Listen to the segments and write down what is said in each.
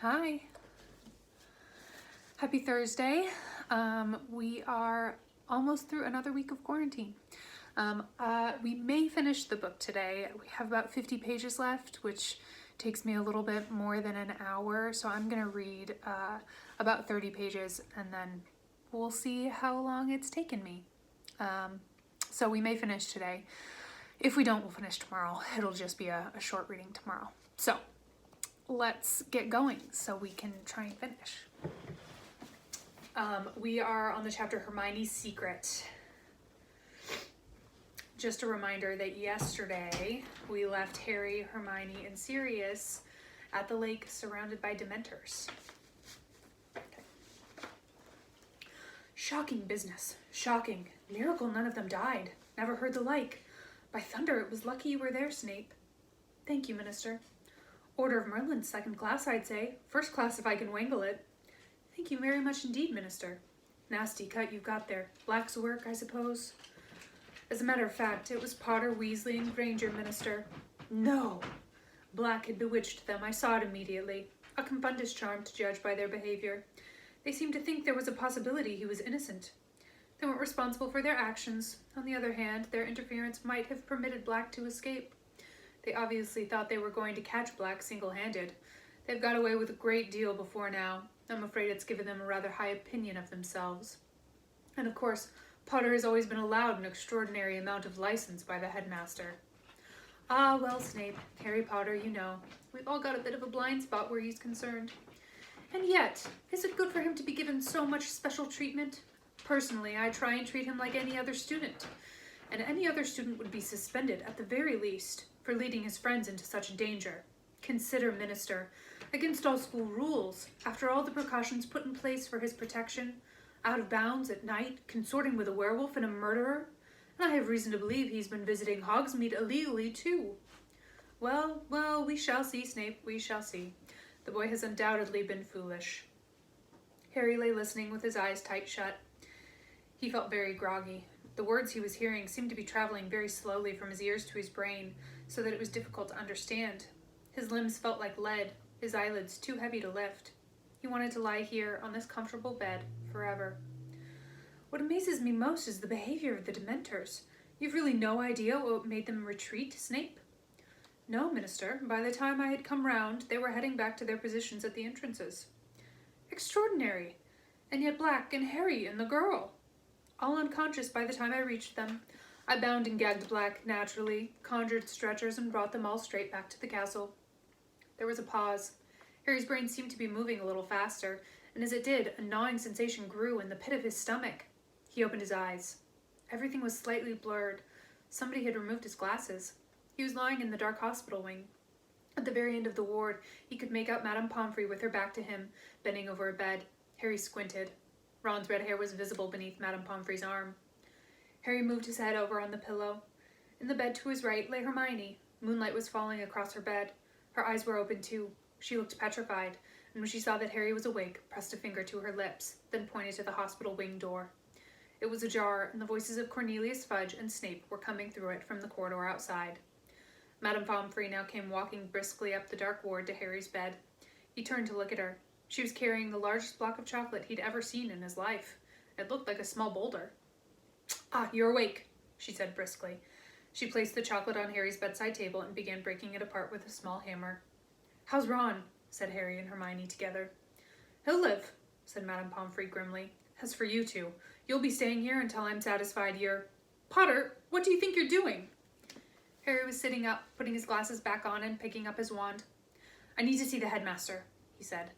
Hi. Happy Thursday. We are almost through another week of quarantine. We may finish the book today. We have about 50 pages left, which takes me a little bit more than an hour. So I'm going to read about 30 pages and then we'll see how long it's taken me. So we may finish today. If we don't, we'll finish tomorrow. It'll just be a short reading tomorrow. So let's get going so we can try and finish. We are on the chapter Hermione's Secret. Just a reminder that yesterday we left Harry, Hermione, and Sirius at the lake surrounded by Dementors. Okay. Shocking business. Shocking. Miracle none of them died. Never heard the like. By thunder, it was lucky you were there, Snape. Thank you, Minister. Order of Merlin, second class, I'd say. First class if I can wangle it. Thank you very much indeed, Minister. Nasty cut you've got there. Black's work, I suppose. As a matter of fact, it was Potter, Weasley, and Granger, Minister. No! Black had bewitched them. I saw it immediately. A confundus charm to judge by their behavior. They seemed to think there was a possibility he was innocent. They weren't responsible for their actions. On the other hand, their interference might have permitted Black to escape. They obviously thought they were going to catch Black single-handed. They've got away with a great deal before now. I'm afraid it's given them a rather high opinion of themselves. And of course, Potter has always been allowed an extraordinary amount of license by the headmaster. Ah, well, Snape, Harry Potter, you know, we've all got a bit of a blind spot where he's concerned. And yet, is it good for him to be given so much special treatment? Personally, I try and treat him like any other student. And any other student would be suspended, at the very least, for leading his friends into such danger. Consider, Minister, against all school rules, after all the precautions put in place for his protection, out of bounds at night, consorting with a werewolf and a murderer, and I have reason to believe he's been visiting Hogsmeade illegally too. Well, we shall see, Snape, we shall see. The boy has undoubtedly been foolish. Harry lay listening with his eyes tight shut. He felt very groggy. The words he was hearing seemed to be traveling very slowly from his ears to his brain, so that it was difficult to understand. His limbs felt like lead, his eyelids too heavy to lift. He wanted to lie here on this comfortable bed forever. What amazes me most is the behavior of the Dementors. You've really no idea what made them retreat, Snape? No, Minister. By the time I had come round, they were heading back to their positions at the entrances. Extraordinary! And yet Black and Harry and the girl. All unconscious by the time I reached them. I bound and gagged Black, naturally, conjured stretchers, and brought them all straight back to the castle. There was a pause. Harry's brain seemed to be moving a little faster, and as it did, a gnawing sensation grew in the pit of his stomach. He opened his eyes. Everything was slightly blurred. Somebody had removed his glasses. He was lying in the dark hospital wing. At the very end of the ward, he could make out Madame Pomfrey with her back to him, bending over a bed. Harry squinted. Ron's red hair was visible beneath Madame Pomfrey's arm. Harry moved his head over on the pillow. In the bed to his right lay Hermione. Moonlight was falling across her bed. Her eyes were open too. She looked petrified, and when she saw that Harry was awake, pressed a finger to her lips, then pointed to the hospital wing door. It was ajar, and the voices of Cornelius Fudge and Snape were coming through it from the corridor outside. Madame Pomfrey now came walking briskly up the dark ward to Harry's bed. He turned to look at her. She was carrying the largest block of chocolate he'd ever seen in his life. It looked like a small boulder. Ah, you're awake, she said briskly. She placed the chocolate on Harry's bedside table and began breaking it apart with a small hammer. How's Ron? Said Harry and Hermione together. He'll live, said Madame Pomfrey grimly. As for you two, you'll be staying here until I'm satisfied you're... Potter, what do you think you're doing? Harry was sitting up, putting his glasses back on and picking up his wand. I need to see the headmaster, he said.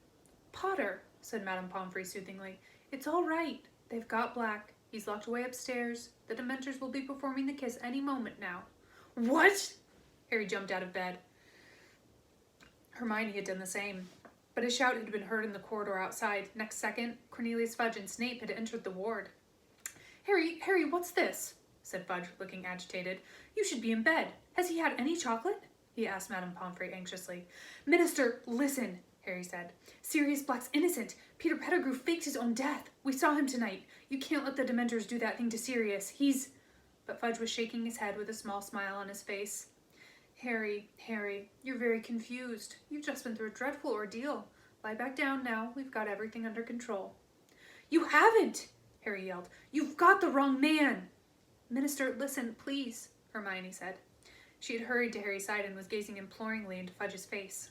Potter, said Madame Pomfrey soothingly. It's all right. They've got Black. He's locked away upstairs. The Dementors will be performing the kiss any moment now. What? Harry jumped out of bed. Hermione had done the same. But a shout had been heard in the corridor outside. Next second, Cornelius Fudge and Snape had entered the ward. Harry, what's this? Said Fudge, looking agitated. You should be in bed. Has he had any chocolate? He asked Madame Pomfrey anxiously. Minister, listen, Harry said. Sirius Black's innocent. Peter Pettigrew faked his own death. We saw him tonight. You can't let the Dementors do that thing to Sirius. He's... But Fudge was shaking his head with a small smile on his face. Harry, you're very confused. You've just been through a dreadful ordeal. Lie back down now. We've got everything under control. You haven't, Harry yelled. You've got the wrong man. Minister, listen, please, Hermione said. She had hurried to Harry's side and was gazing imploringly into Fudge's face.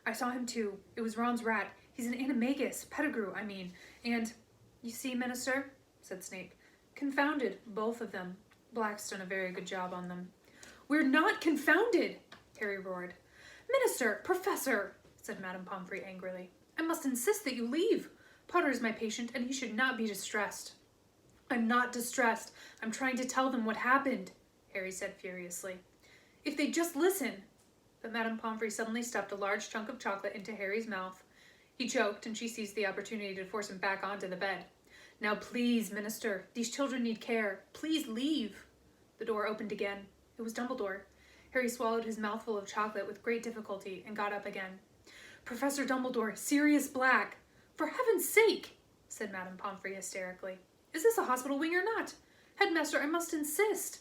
I saw him too. It was Ron's rat. He's an animagus, Pettigrew, I mean. And, you see, Minister, said Snape. Confounded, both of them. Black's done a very good job on them. We're not confounded, Harry roared. Minister, Professor, said Madame Pomfrey angrily. I must insist that you leave. Potter is my patient, and he should not be distressed. I'm not distressed. I'm trying to tell them what happened, Harry said furiously. If they'd just listen. But Madame Pomfrey suddenly stuffed a large chunk of chocolate into Harry's mouth. He choked, and she seized the opportunity to force him back onto the bed. Now please, Minister, these children need care. Please leave. The door opened again. It was Dumbledore. Harry swallowed his mouthful of chocolate with great difficulty and got up again. Professor Dumbledore, Sirius Black. For heaven's sake, said Madame Pomfrey hysterically. Is this a hospital wing or not? Headmaster, I must insist.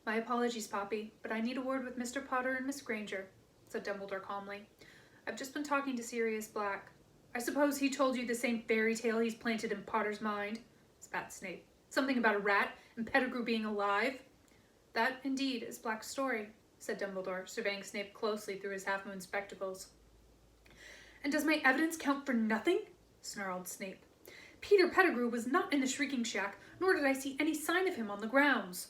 My apologies, Poppy, but I need a word with Mr. Potter and Miss Granger, said Dumbledore calmly. I've just been talking to Sirius Black. I suppose he told you the same fairy tale he's planted in Potter's mind, spat Snape. Something about a rat and Pettigrew being alive. That, indeed, is Black's story, said Dumbledore, surveying Snape closely through his half-moon spectacles. And does my evidence count for nothing? Snarled Snape. Peter Pettigrew was not in the Shrieking Shack, nor did I see any sign of him on the grounds.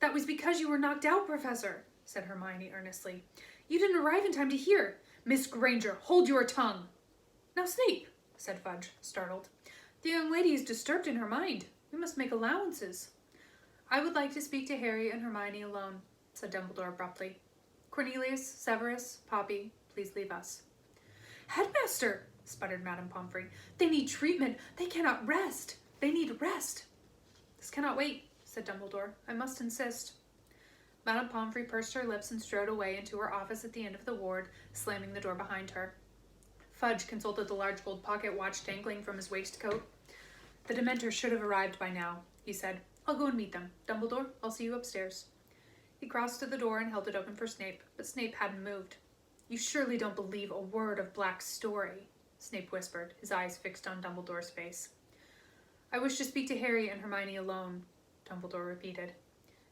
That was because you were knocked out, Professor, said Hermione earnestly. You didn't arrive in time to hear. Miss Granger, hold your tongue. Now, Snape, said Fudge, startled. The young lady is disturbed in her mind. We must make allowances. I would like to speak to Harry and Hermione alone, said Dumbledore abruptly. Cornelius, Severus, Poppy, please leave us. Headmaster, sputtered Madame Pomfrey. They need treatment. They cannot rest. They need rest. This cannot wait, said Dumbledore. I must insist. Madame Pomfrey pursed her lips and strode away into her office at the end of the ward, slamming the door behind her. Fudge consulted the large gold pocket watch dangling from his waistcoat. The Dementors should have arrived by now, he said. I'll go and meet them. Dumbledore, I'll see you upstairs. He crossed to the door and held it open for Snape, but Snape hadn't moved. You surely don't believe a word of Black's story, Snape whispered, his eyes fixed on Dumbledore's face. I wish to speak to Harry and Hermione alone, Dumbledore repeated.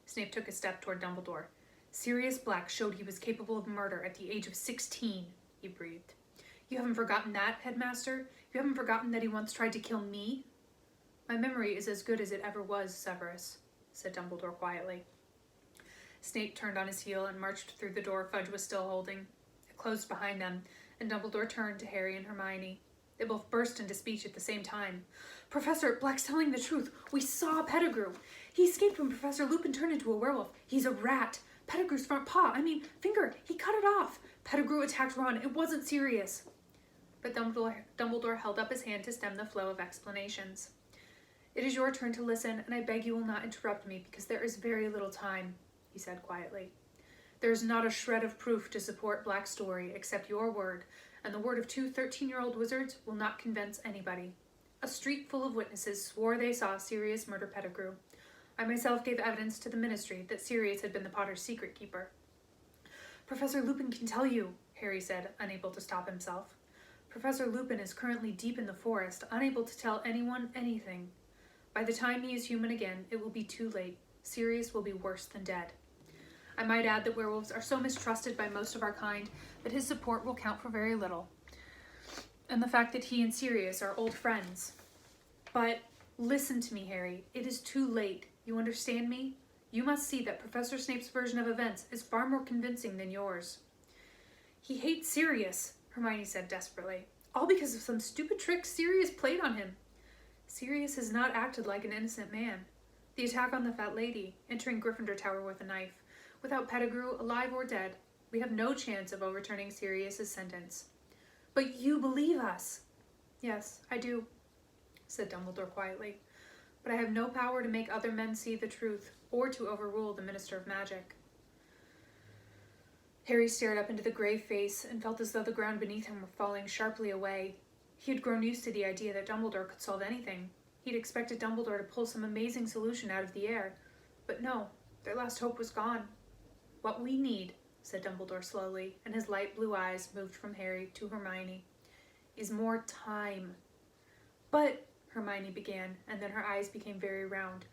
Snape took a step toward Dumbledore. Sirius Black showed he was capable of murder at the age of 16, he breathed. You haven't forgotten that, Headmaster? You haven't forgotten that he once tried to kill me? My memory is as good as it ever was, Severus, said Dumbledore quietly. Snape turned on his heel and marched through the door Fudge was still holding. It closed behind them, and Dumbledore turned to Harry and Hermione. They both burst into speech at the same time. Professor, Black's telling the truth. We saw Pettigrew. He escaped when Professor Lupin turned into a werewolf. He's a rat. Pettigrew's front paw, finger, he cut it off. Pettigrew attacked Ron. It wasn't serious. But Dumbledore held up his hand to stem the flow of explanations. It is your turn to listen, and I beg you will not interrupt me, because there is very little time, he said quietly. There is not a shred of proof to support Black's story except your word, and the word of two 13-year-old wizards will not convince anybody. A street full of witnesses swore they saw Sirius murder Pettigrew. I myself gave evidence to the ministry that Sirius had been the Potter's secret keeper. Professor Lupin can tell you, Harry said, unable to stop himself. Professor Lupin is currently deep in the forest, unable to tell anyone anything. By the time he is human again, it will be too late. Sirius will be worse than dead. I might add that werewolves are so mistrusted by most of our kind that his support will count for very little. And the fact that he and Sirius are old friends. But listen to me, Harry. It is too late. You understand me? You must see that Professor Snape's version of events is far more convincing than yours. He hates Sirius, Hermione said desperately. All because of some stupid trick Sirius played on him. Sirius has not acted like an innocent man. The attack on the fat lady, entering Gryffindor Tower with a knife. Without Pettigrew, alive or dead, we have no chance of overturning Sirius's sentence. But you believe us. Yes, I do, said Dumbledore quietly. But I have no power to make other men see the truth, or to overrule the Minister of Magic. Harry stared up into the grave face and felt as though the ground beneath him were falling sharply away. He had grown used to the idea that Dumbledore could solve anything. He'd expected Dumbledore to pull some amazing solution out of the air. But no, their last hope was gone. What we need, said Dumbledore slowly, and his light blue eyes moved from Harry to Hermione, is more time. But, Hermione began, and then her eyes became very round.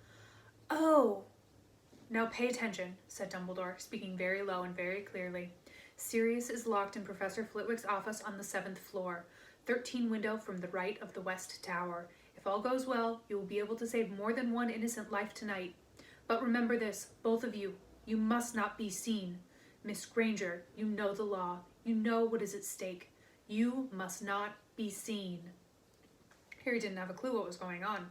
Oh! Now pay attention, said Dumbledore, speaking very low and very clearly. Sirius is locked in Professor Flitwick's office on the 7th floor. 13 window from the right of the West Tower. If all goes well, you will be able to save more than one innocent life tonight. But remember this, both of you. You must not be seen. Miss Granger, you know the law. You know what is at stake. You must not be seen. Harry didn't have a clue what was going on.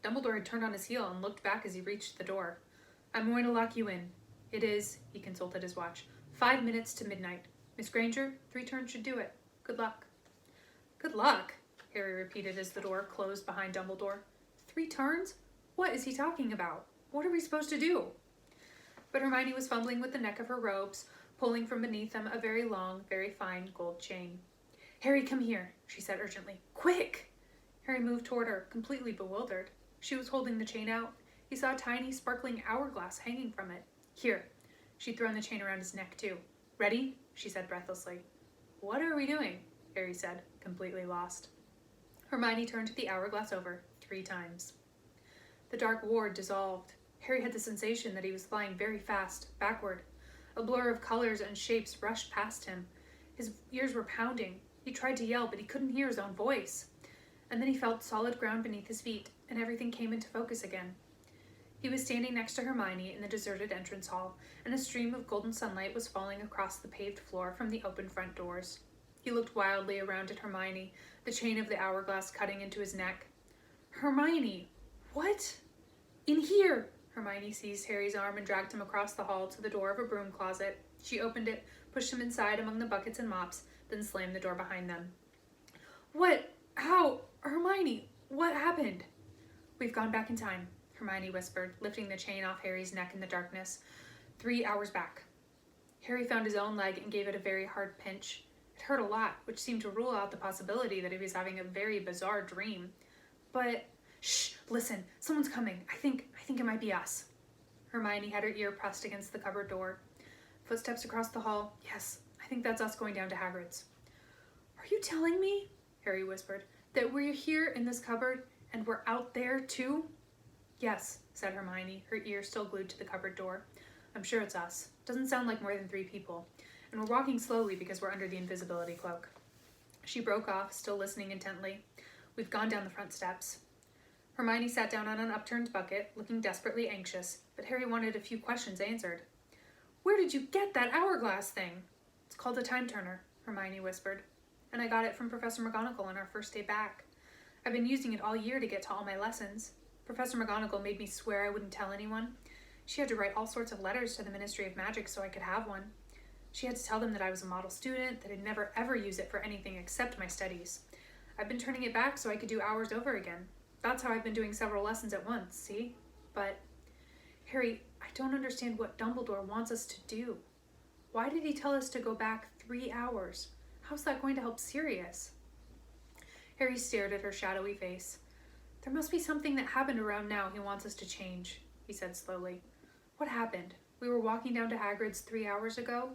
Dumbledore had turned on his heel and looked back as he reached the door. I'm going to lock you in. It is, he consulted his watch, 5 minutes to midnight. Miss Granger, 3 turns should do it. Good luck. Good luck, Harry repeated as the door closed behind Dumbledore. 3 turns? What is he talking about? What are we supposed to do? But Hermione was fumbling with the neck of her robes, pulling from beneath them a very long, very fine gold chain. Harry, come here, she said urgently. Quick! Harry moved toward her, completely bewildered. She was holding the chain out. He saw a tiny, sparkling hourglass hanging from it. Here. She'd thrown the chain around his neck, too. Ready? She said breathlessly. What are we doing? Harry said, completely lost. Hermione turned the hourglass over 3 times. The dark ward dissolved. Harry had the sensation that he was flying very fast, backward. A blur of colors and shapes rushed past him. His ears were pounding. He tried to yell, but he couldn't hear his own voice. And then he felt solid ground beneath his feet, and everything came into focus again. He was standing next to Hermione in the deserted entrance hall, and a stream of golden sunlight was falling across the paved floor from the open front doors. He looked wildly around at Hermione, the chain of the hourglass cutting into his neck. Hermione! What? In here! Hermione seized Harry's arm and dragged him across the hall to the door of a broom closet. She opened it, pushed him inside among the buckets and mops, then slammed the door behind them. What? How? Hermione, what happened? We've gone back in time, Hermione whispered, lifting the chain off Harry's neck in the darkness. 3 hours back. Harry found his own leg and gave it a very hard pinch. It hurt a lot, which seemed to rule out the possibility that he was having a very bizarre dream. But, shh, listen, someone's coming. I think it might be us. Hermione had her ear pressed against the cupboard door. Footsteps across the hall. Yes, I think that's us going down to Hagrid's. Are you telling me, Harry whispered, that we're here in this cupboard and we're out there too? Yes, said Hermione, her ear still glued to the cupboard door. I'm sure it's us. Doesn't sound like more than 3 people. And we're walking slowly because we're under the invisibility cloak. She broke off, still listening intently. We've gone down the front steps. Hermione sat down on an upturned bucket, looking desperately anxious, but Harry wanted a few questions answered. Where did you get that hourglass thing? It's called a time turner, Hermione whispered. And I got it from Professor McGonagall on our first day back. I've been using it all year to get to all my lessons. Professor McGonagall made me swear I wouldn't tell anyone. She had to write all sorts of letters to the Ministry of Magic so I could have one. She had to tell them that I was a model student, that I'd never ever use it for anything except my studies. I've been turning it back so I could do hours over again. That's how I've been doing several lessons at once, see? But, Harry, I don't understand what Dumbledore wants us to do. Why did he tell us to go back 3 hours? How's that going to help Sirius? Harry stared at her shadowy face. There must be something that happened around now he wants us to change, he said slowly. What happened? We were walking down to Hagrid's 3 hours ago?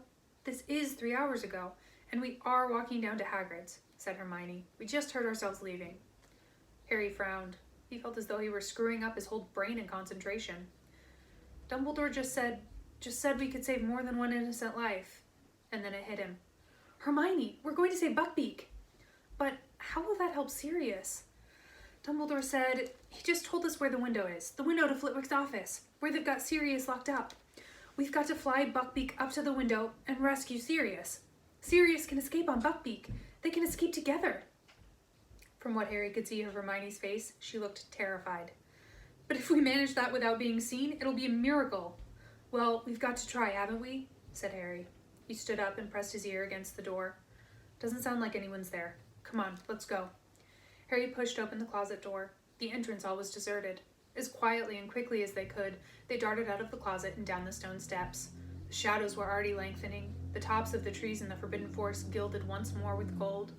This is 3 hours ago, and we are walking down to Hagrid's, said Hermione. We just heard ourselves leaving. Harry frowned. He felt as though he were screwing up his whole brain and concentration. Dumbledore just said we could save more than one innocent life. And then it hit him. Hermione, we're going to save Buckbeak. But how will that help Sirius? Dumbledore said, he just told us where the window is. The window to Flitwick's office, where they've got Sirius locked up. We've got to fly Buckbeak up to the window and rescue Sirius. Sirius can escape on Buckbeak. They can escape together. From what Harry could see of Hermione's face, she looked terrified. But if we manage that without being seen, it'll be a miracle. Well, we've got to try, haven't we? Said Harry. He stood up and pressed his ear against the door. Doesn't sound like anyone's there. Come on, let's go. Harry pushed open the closet door. The entrance hall was deserted. As quietly and quickly as they could, they darted out of the closet and down the stone steps. The shadows were already lengthening, the tops of the trees in the Forbidden Forest gilded once more with gold.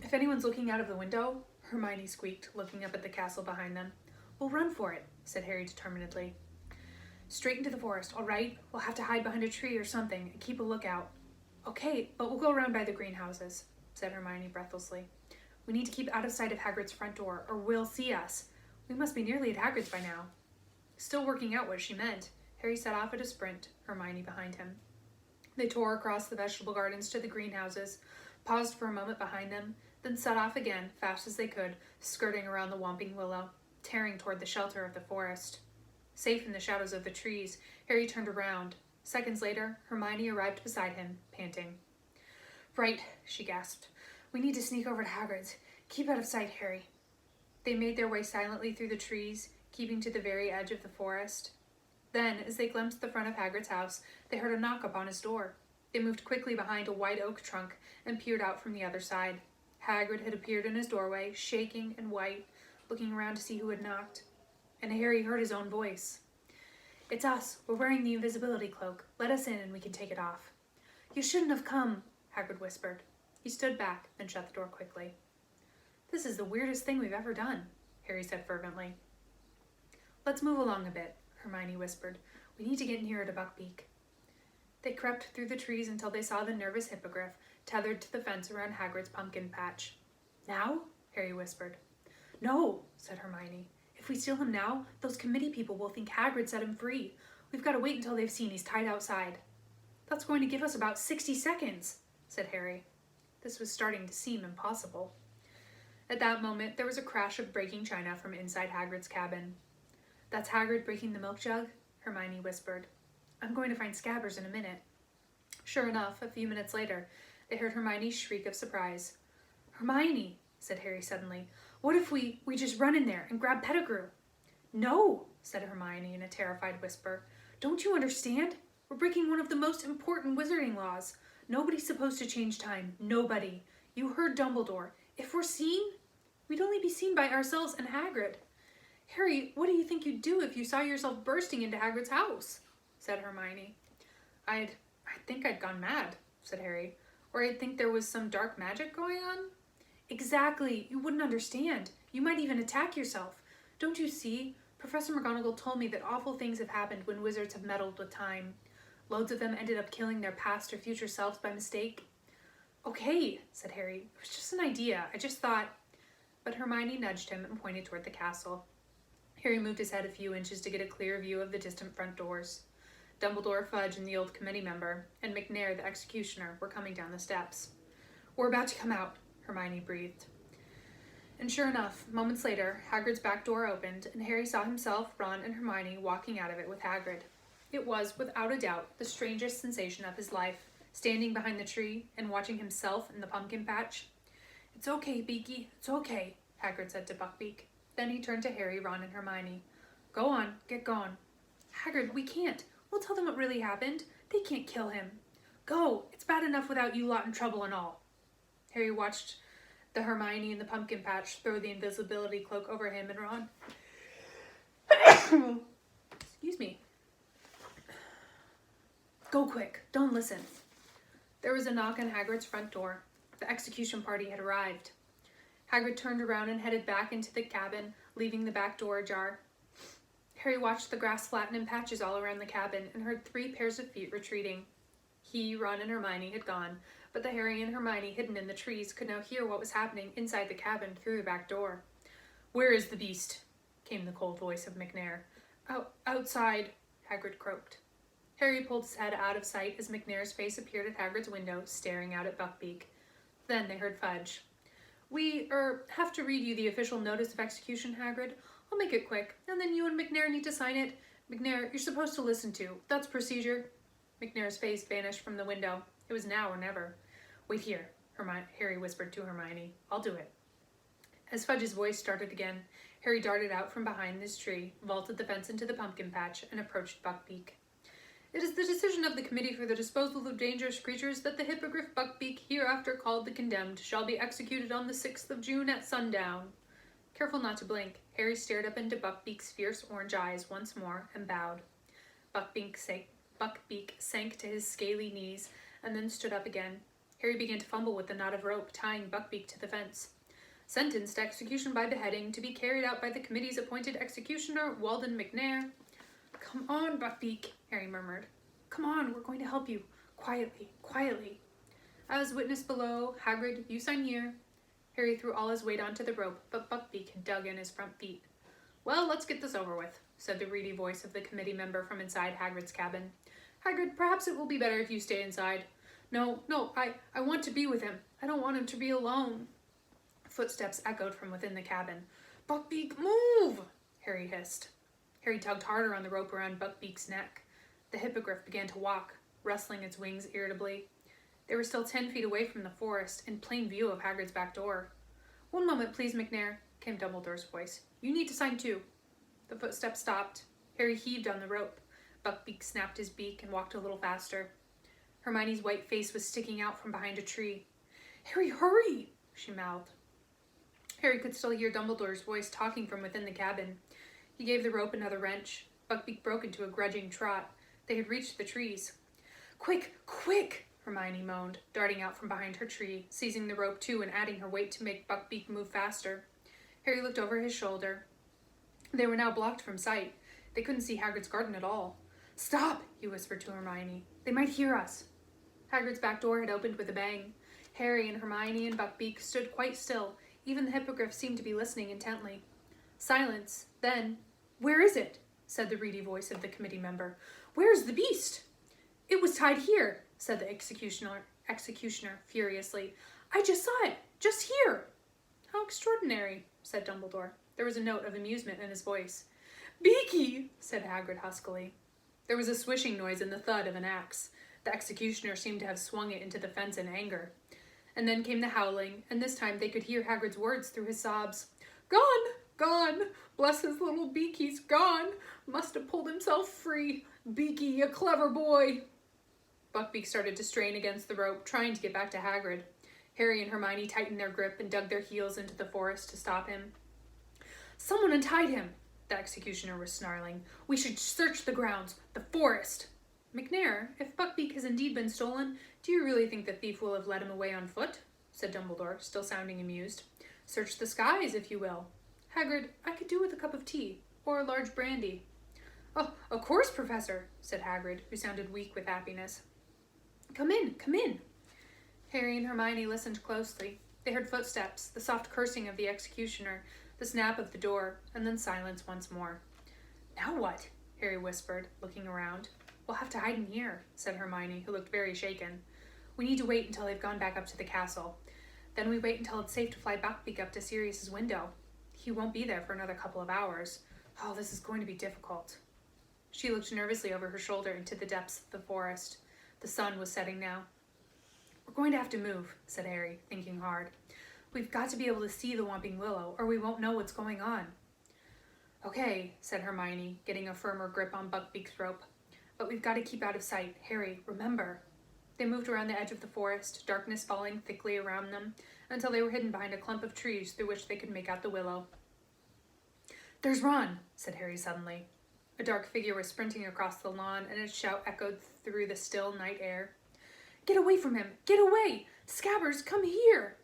If anyone's looking out of the window, Hermione squeaked, looking up at the castle behind them. We'll run for it, said Harry determinedly. Straight into the forest, all right? We'll have to hide behind a tree or something and keep a lookout. Okay, but we'll go around by the greenhouses, said Hermione breathlessly. We need to keep out of sight of Hagrid's front door, or will see us. We must be nearly at Hagrid's by now. Still working out what she meant, Harry set off at a sprint, Hermione behind him. They tore across the vegetable gardens to the greenhouses, paused for a moment behind them, then set off again, fast as they could, skirting around the Whomping Willow, tearing toward the shelter of the forest. Safe in the shadows of the trees, Harry turned around. Seconds later, Hermione arrived beside him, panting. Right, she gasped. We need to sneak over to Hagrid's. Keep out of sight, Harry. They made their way silently through the trees, keeping to the very edge of the forest. Then, as they glimpsed the front of Hagrid's house, they heard a knock upon his door. They moved quickly behind a white oak trunk and peered out from the other side. Hagrid had appeared in his doorway, shaking and white, looking around to see who had knocked. And Harry heard his own voice. It's us. We're wearing the invisibility cloak. Let us in and we can take it off. You shouldn't have come, Hagrid whispered. He stood back, then shut the door quickly. This is the weirdest thing we've ever done, Harry said fervently. Let's move along a bit, Hermione whispered. We need to get nearer to Buckbeak. They crept through the trees until they saw the nervous hippogriff tethered to the fence around Hagrid's pumpkin patch. Now? Harry whispered. No, said Hermione. If we steal him now, those committee people will think Hagrid set him free. We've got to wait until they've seen he's tied outside. That's going to give us about 60 seconds, said Harry. This was starting to seem impossible. At that moment, there was a crash of breaking china from inside Hagrid's cabin. That's Hagrid breaking the milk jug, Hermione whispered. I'm going to find Scabbers in a minute. Sure enough, a few minutes later, they heard Hermione's shriek of surprise. Hermione, said Harry suddenly, what if we just run in there and grab Pettigrew? No, said Hermione in a terrified whisper. Don't you understand? We're breaking one of the most important wizarding laws. Nobody's supposed to change time. Nobody. You heard Dumbledore. If we're seen, we'd only be seen by ourselves and Hagrid. Harry, what do you think you'd do if you saw yourself bursting into Hagrid's house? Said Hermione. I think I'd gone mad, said Harry. Or I'd think there was some dark magic going on. Exactly. You wouldn't understand. You might even attack yourself. Don't you see? Professor McGonagall told me that awful things have happened when wizards have meddled with time. Loads of them ended up killing their past or future selves by mistake. Okay, said Harry. It was just an idea. I just thought... But Hermione nudged him and pointed toward the castle. Harry moved his head a few inches to get a clear view of the distant front doors. Dumbledore, Fudge, and the old committee member, and McNair, the executioner, were coming down the steps. We're about to come out, Hermione breathed. And sure enough, moments later, Hagrid's back door opened, and Harry saw himself, Ron, and Hermione walking out of it with Hagrid. It was, without a doubt, the strangest sensation of his life, standing behind the tree and watching himself in the pumpkin patch. It's okay, Beaky, it's okay, Hagrid said to Buckbeak. Then he turned to Harry, Ron, and Hermione. Go on, get going. Hagrid, we can't. We'll tell them what really happened. They can't kill him. Go, it's bad enough without you lot in trouble and all. Harry watched the Hermione in the pumpkin patch throw the invisibility cloak over him and Ron. Excuse me. Go quick, don't listen. There was a knock on Hagrid's front door. The execution party had arrived. Hagrid turned around and headed back into the cabin, leaving the back door ajar. Harry watched the grass flatten in patches all around the cabin and heard 3 pairs of feet retreating. He, Ron, and Hermione had gone, but the Harry and Hermione hidden in the trees could now hear what was happening inside the cabin through the back door. Where is the beast? Came the cold voice of McNair. Outside, Hagrid croaked. Harry pulled his head out of sight as McNair's face appeared at Hagrid's window, staring out at Buckbeak. Then they heard Fudge. We, have to read you the official notice of execution, Hagrid. I'll make it quick, and then you and McNair need to sign it. McNair, you're supposed to listen to. That's procedure. McNair's face vanished from the window. It was now or never. Wait here, Harry whispered to Hermione. I'll do it. As Fudge's voice started again, Harry darted out from behind this tree, vaulted the fence into the pumpkin patch, and approached Buckbeak. It is the decision of the Committee for the Disposal of Dangerous Creatures that the Hippogriff Buckbeak, hereafter called the Condemned, shall be executed on the 6th of June at sundown. Careful not to blink, Harry stared up into Buckbeak's fierce orange eyes once more and bowed. Buckbeak sank to his scaly knees and then stood up again. Harry began to fumble with the knot of rope tying Buckbeak to the fence. Sentenced to execution by beheading, to be carried out by the committee's appointed executioner, Walden McNair. Come on, Buckbeak, Harry murmured. Come on, we're going to help you. Quietly, quietly. As witness below, Hagrid, you sign here. Harry threw all his weight onto the rope, but Buckbeak had dug in his front feet. Well, let's get this over with, said the reedy voice of the committee member from inside Hagrid's cabin. Hagrid, perhaps it will be better if you stay inside. No, I want to be with him. I don't want him to be alone. Footsteps echoed from within the cabin. Buckbeak, move! Harry hissed. Harry tugged harder on the rope around Buckbeak's neck. The hippogriff began to walk, rustling its wings irritably. They were still 10 feet away from the forest, in plain view of Hagrid's back door. One moment, please, McNair, came Dumbledore's voice. You need to sign too. The footsteps stopped. Harry heaved on the rope. Buckbeak snapped his beak and walked a little faster. Hermione's white face was sticking out from behind a tree. Harry, hurry, she mouthed. Harry could still hear Dumbledore's voice talking from within the cabin. He gave the rope another wrench. Buckbeak broke into a grudging trot. They had reached the trees. Quick, quick, Hermione moaned, darting out from behind her tree, seizing the rope too and adding her weight to make Buckbeak move faster. Harry looked over his shoulder. They were now blocked from sight. They couldn't see Hagrid's garden at all. Stop, he whispered to Hermione. They might hear us. Hagrid's back door had opened with a bang. Harry and Hermione and Buckbeak stood quite still. Even the hippogriff seemed to be listening intently. Silence. Then, where is it? Said the reedy voice of the committee member. Where's the beast? It was tied here, said the executioner furiously. I just saw it, just here. How extraordinary, said Dumbledore. There was a note of amusement in his voice. Beaky, said Hagrid huskily. There was a swishing noise and the thud of an axe. The executioner seemed to have swung it into the fence in anger. And then came the howling, and this time they could hear Hagrid's words through his sobs. Gone, gone, bless his little Beaky's gone. Must have pulled himself free. Beaky, you clever boy. Buckbeak started to strain against the rope, trying to get back to Hagrid. Harry and Hermione tightened their grip and dug their heels into the forest to stop him. Someone untied him, the executioner was snarling. We should search the grounds, the forest. McNair, if Buckbeak has indeed been stolen, do you really think the thief will have led him away on foot? Said Dumbledore, still sounding amused. Search the skies, if you will. Hagrid, I could do with a cup of tea, or a large brandy. Oh, of course, Professor, said Hagrid, who sounded weak with happiness. Come in, come in. Harry and Hermione listened closely. They heard footsteps, the soft cursing of the executioner, the snap of the door, and then silence once more. Now what? Harry whispered, looking around. We'll have to hide in here, said Hermione, who looked very shaken. We need to wait until they've gone back up to the castle. Then we wait until it's safe to fly Buckbeak up to Sirius's window. He won't be there for another couple of hours. Oh, this is going to be difficult. She looked nervously over her shoulder into the depths of the forest. The sun was setting now. We're going to have to move, said Harry, thinking hard. We've got to be able to see the Whomping Willow, or we won't know what's going on. Okay, said Hermione, getting a firmer grip on Buckbeak's rope. But we've got to keep out of sight. Harry, remember. They moved around the edge of the forest, darkness falling thickly around them, until they were hidden behind a clump of trees through which they could make out the willow. There's Ron, said Harry suddenly. A dark figure was sprinting across the lawn, and its shout echoed through the still night air. Get away from him! Get away! Scabbers, come here!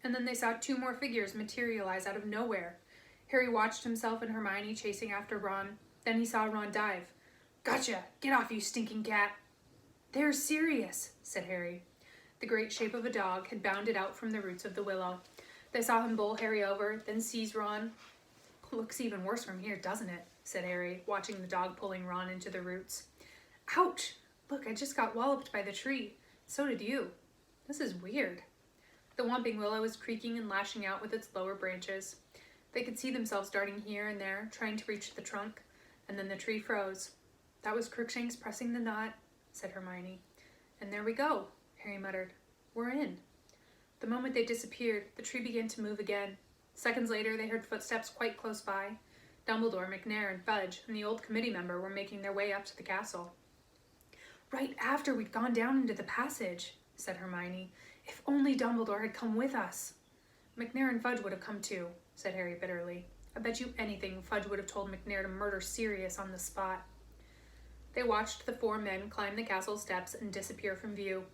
And then they saw two more figures materialize out of nowhere. Harry watched himself and Hermione chasing after Ron. Then he saw Ron dive. Gotcha! Get off, you stinking cat! They're Sirius, said Harry. The great shape of a dog had bounded out from the roots of the willow. They saw him bowl Harry over, then seize Ron. Looks even worse from here, doesn't it? Said Harry, watching the dog pulling Ron into the roots. Ouch! Look, I just got walloped by the tree. So did you. This is weird. The Whomping Willow was creaking and lashing out with its lower branches. They could see themselves darting here and there, trying to reach the trunk, and then the tree froze. That was Crookshanks pressing the knot, said Hermione. And there we go, Harry muttered. We're in. The moment they disappeared, the tree began to move again. Seconds later, they heard footsteps quite close by. Dumbledore, McNair, and Fudge, and the old committee member were making their way up to the castle. Right after we'd gone down into the passage, said Hermione. If only Dumbledore had come with us. McNair and Fudge would have come too, said Harry bitterly. I bet you anything Fudge would have told McNair to murder Sirius on the spot. They watched the four men climb the castle steps and disappear from view.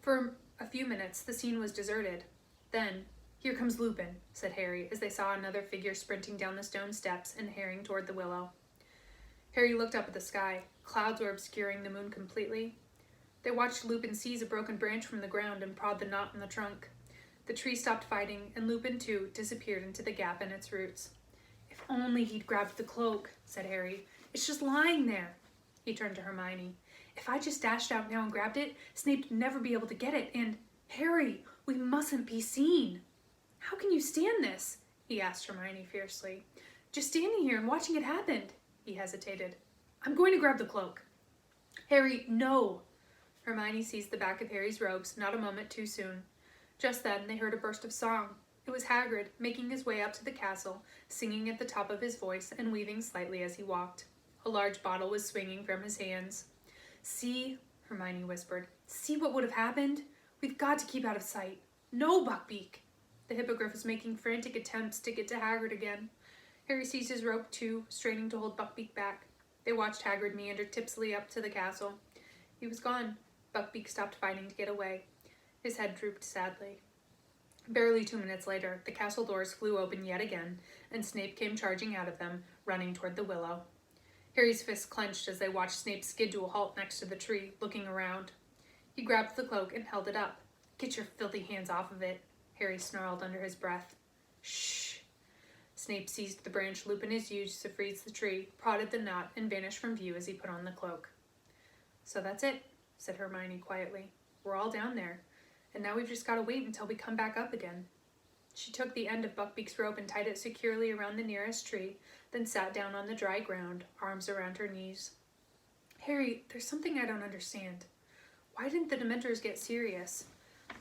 For a few minutes, the scene was deserted. Then, here comes Lupin, said Harry, as they saw another figure sprinting down the stone steps and hurrying toward the willow. Harry looked up at the sky. Clouds were obscuring the moon completely. They watched Lupin seize a broken branch from the ground and prod the knot in the trunk. The tree stopped fighting, and Lupin, too, disappeared into the gap in its roots. "If only he'd grabbed the cloak," said Harry. "It's just lying there." He turned to Hermione. "If I just dashed out now and grabbed it, Snape'd never be able to get it, and, Harry, we mustn't be seen." "How can you stand this?" he asked Hermione fiercely. "Just standing here and watching it happen." He hesitated. "I'm going to grab the cloak." "Harry, no!" Hermione seized the back of Harry's robes, not a moment too soon. Just then they heard a burst of song. It was Hagrid, making his way up to the castle, singing at the top of his voice and weaving slightly as he walked. A large bottle was swinging from his hands. "See," Hermione whispered. "See what would have happened? We've got to keep out of sight. No, Buckbeak!" The hippogriff was making frantic attempts to get to Hagrid again. Harry seized his rope too, straining to hold Buckbeak back. They watched Hagrid meander tipsily up to the castle. He was gone. Buckbeak stopped fighting to get away. His head drooped sadly. Barely 2 minutes later, the castle doors flew open yet again, and Snape came charging out of them, running toward the willow. Harry's fists clenched as they watched Snape skid to a halt next to the tree, looking around. He grabbed the cloak and held it up. "Get your filthy hands off of it," Harry snarled under his breath. "Shh." Snape seized the branch Lupin had used to freeze the tree, prodded the knot, and vanished from view as he put on the cloak. "So that's it," said Hermione quietly. "We're all down there, and now we've just got to wait until we come back up again." She took the end of Buckbeak's rope and tied it securely around the nearest tree, then sat down on the dry ground, arms around her knees. "Harry, there's something I don't understand. Why didn't the Dementors get serious?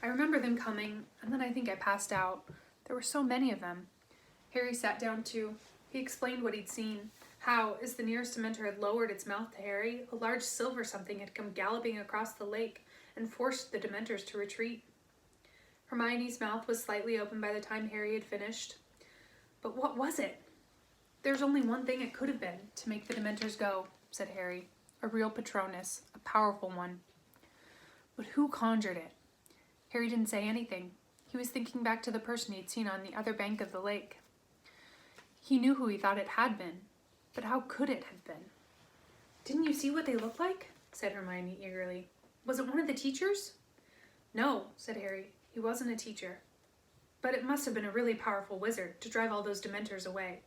I remember them coming, and then I think I passed out. There were so many of them." Harry sat down too. He explained what he'd seen, how, as the nearest Dementor had lowered its mouth to Harry, a large silver something had come galloping across the lake and forced the Dementors to retreat. Hermione's mouth was slightly open by the time Harry had finished. "But what was it?" "There's only one thing it could have been to make the Dementors go," said Harry. "A real Patronus, a powerful one." "But who conjured it?" Harry didn't say anything. He was thinking back to the person he'd seen on the other bank of the lake. He knew who he thought it had been, but how could it have been? "Didn't you see what they looked like?" said Hermione eagerly. "Was it one of the teachers?" "No," said Harry. "He wasn't a teacher. But it must have been a really powerful wizard to drive all those Dementors away.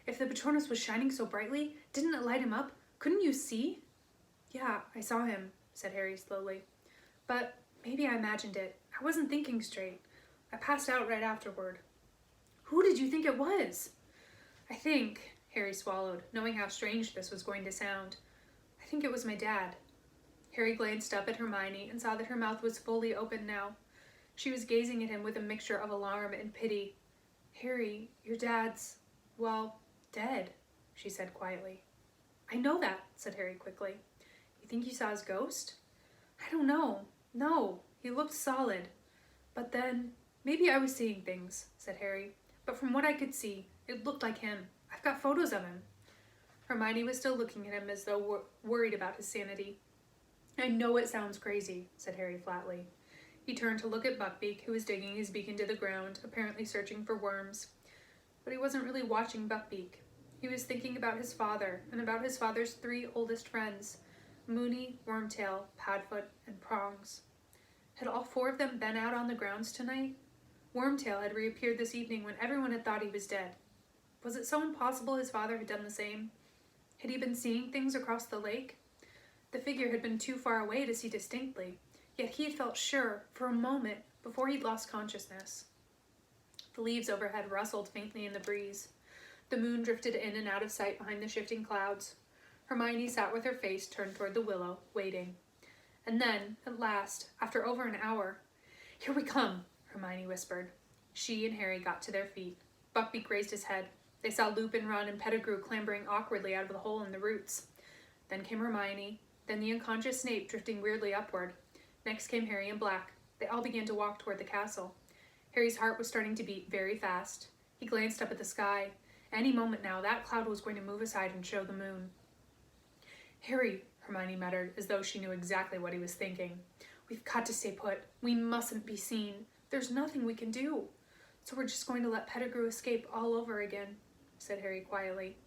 If the Patronus was shining so brightly, didn't it light him up? Couldn't you see?" "Yeah, I saw him," said Harry slowly. "But maybe I imagined it. I wasn't thinking straight. I passed out right afterward." "Who did you think it was?" "I think," Harry swallowed, knowing how strange this was going to sound. "I think it was my dad." Harry glanced up at Hermione and saw that her mouth was fully open now. She was gazing at him with a mixture of alarm and pity. "Harry, your dad's, well, dead," she said quietly. "I know that," said Harry quickly. "You think you saw his ghost?" "I don't know. No, he looked solid. But then, maybe I was seeing things," said Harry. "But from what I could see, it looked like him. I've got photos of him." Hermione was still looking at him as though worried about his sanity. "I know it sounds crazy," said Harry flatly. He turned to look at Buckbeak, who was digging his beak into the ground, apparently searching for worms. But he wasn't really watching Buckbeak. He was thinking about his father, and about his father's 3 oldest friends, Moony, Wormtail, Padfoot, and Prongs. Had all 4 of them been out on the grounds tonight? Wormtail had reappeared this evening when everyone had thought he was dead. Was it so impossible his father had done the same? Had he been seeing things across the lake? The figure had been too far away to see distinctly, yet he had felt sure, for a moment, before he'd lost consciousness. The leaves overhead rustled faintly in the breeze. The moon drifted in and out of sight behind the shifting clouds. Hermione sat with her face turned toward the willow, waiting. And then, at last, after over an hour, "Here we come," Hermione whispered. She and Harry got to their feet. Buckbeak raised his head. They saw Lupin run and Pettigrew clambering awkwardly out of the hole in the roots. Then came Hermione, then the unconscious Snape drifting weirdly upward. Next came Harry and Black. They all began to walk toward the castle. Harry's heart was starting to beat very fast. He glanced up at the sky. Any moment now, that cloud was going to move aside and show the moon. "Harry," Hermione muttered, as though she knew exactly what he was thinking. "We've got to stay put. We mustn't be seen. There's nothing we can do. So we're just going to let Pettigrew escape all over again," said Harry quietly.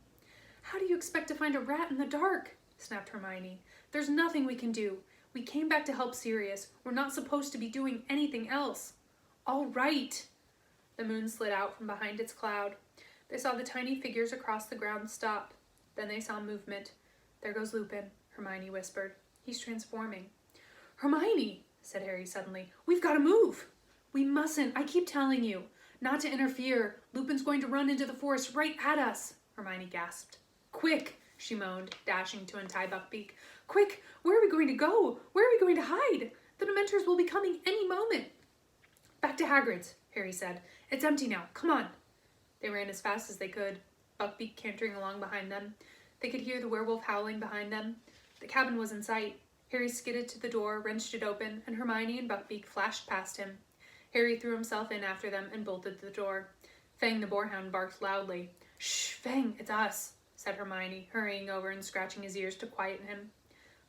"How do you expect to find a rat in the dark?" snapped Hermione. "There's nothing we can do. We came back to help Sirius. We're not supposed to be doing anything else. All right. The moon slid out from behind its cloud. They saw the tiny figures across the ground stop. Then they saw movement. There goes Lupin, Hermione whispered. He's transforming. Hermione, said Harry suddenly, we've got to move. We mustn't. I keep telling you. Not to interfere. Lupin's going to run into the forest right at us, Hermione gasped. Quick, she moaned, dashing to untie Buckbeak. Quick, where are we going to go? Where are we going to hide? The Dementors will be coming any moment. Back to Hagrid's, Harry said. It's empty now. Come on. They ran as fast as they could, Buckbeak cantering along behind them. They could hear the werewolf howling behind them. The cabin was in sight. Harry skidded to the door, wrenched it open, and Hermione and Buckbeak flashed past him. Harry threw himself in after them and bolted the door. Fang the boarhound barked loudly. Shh, Fang, it's us, said Hermione, hurrying over and scratching his ears to quiet him.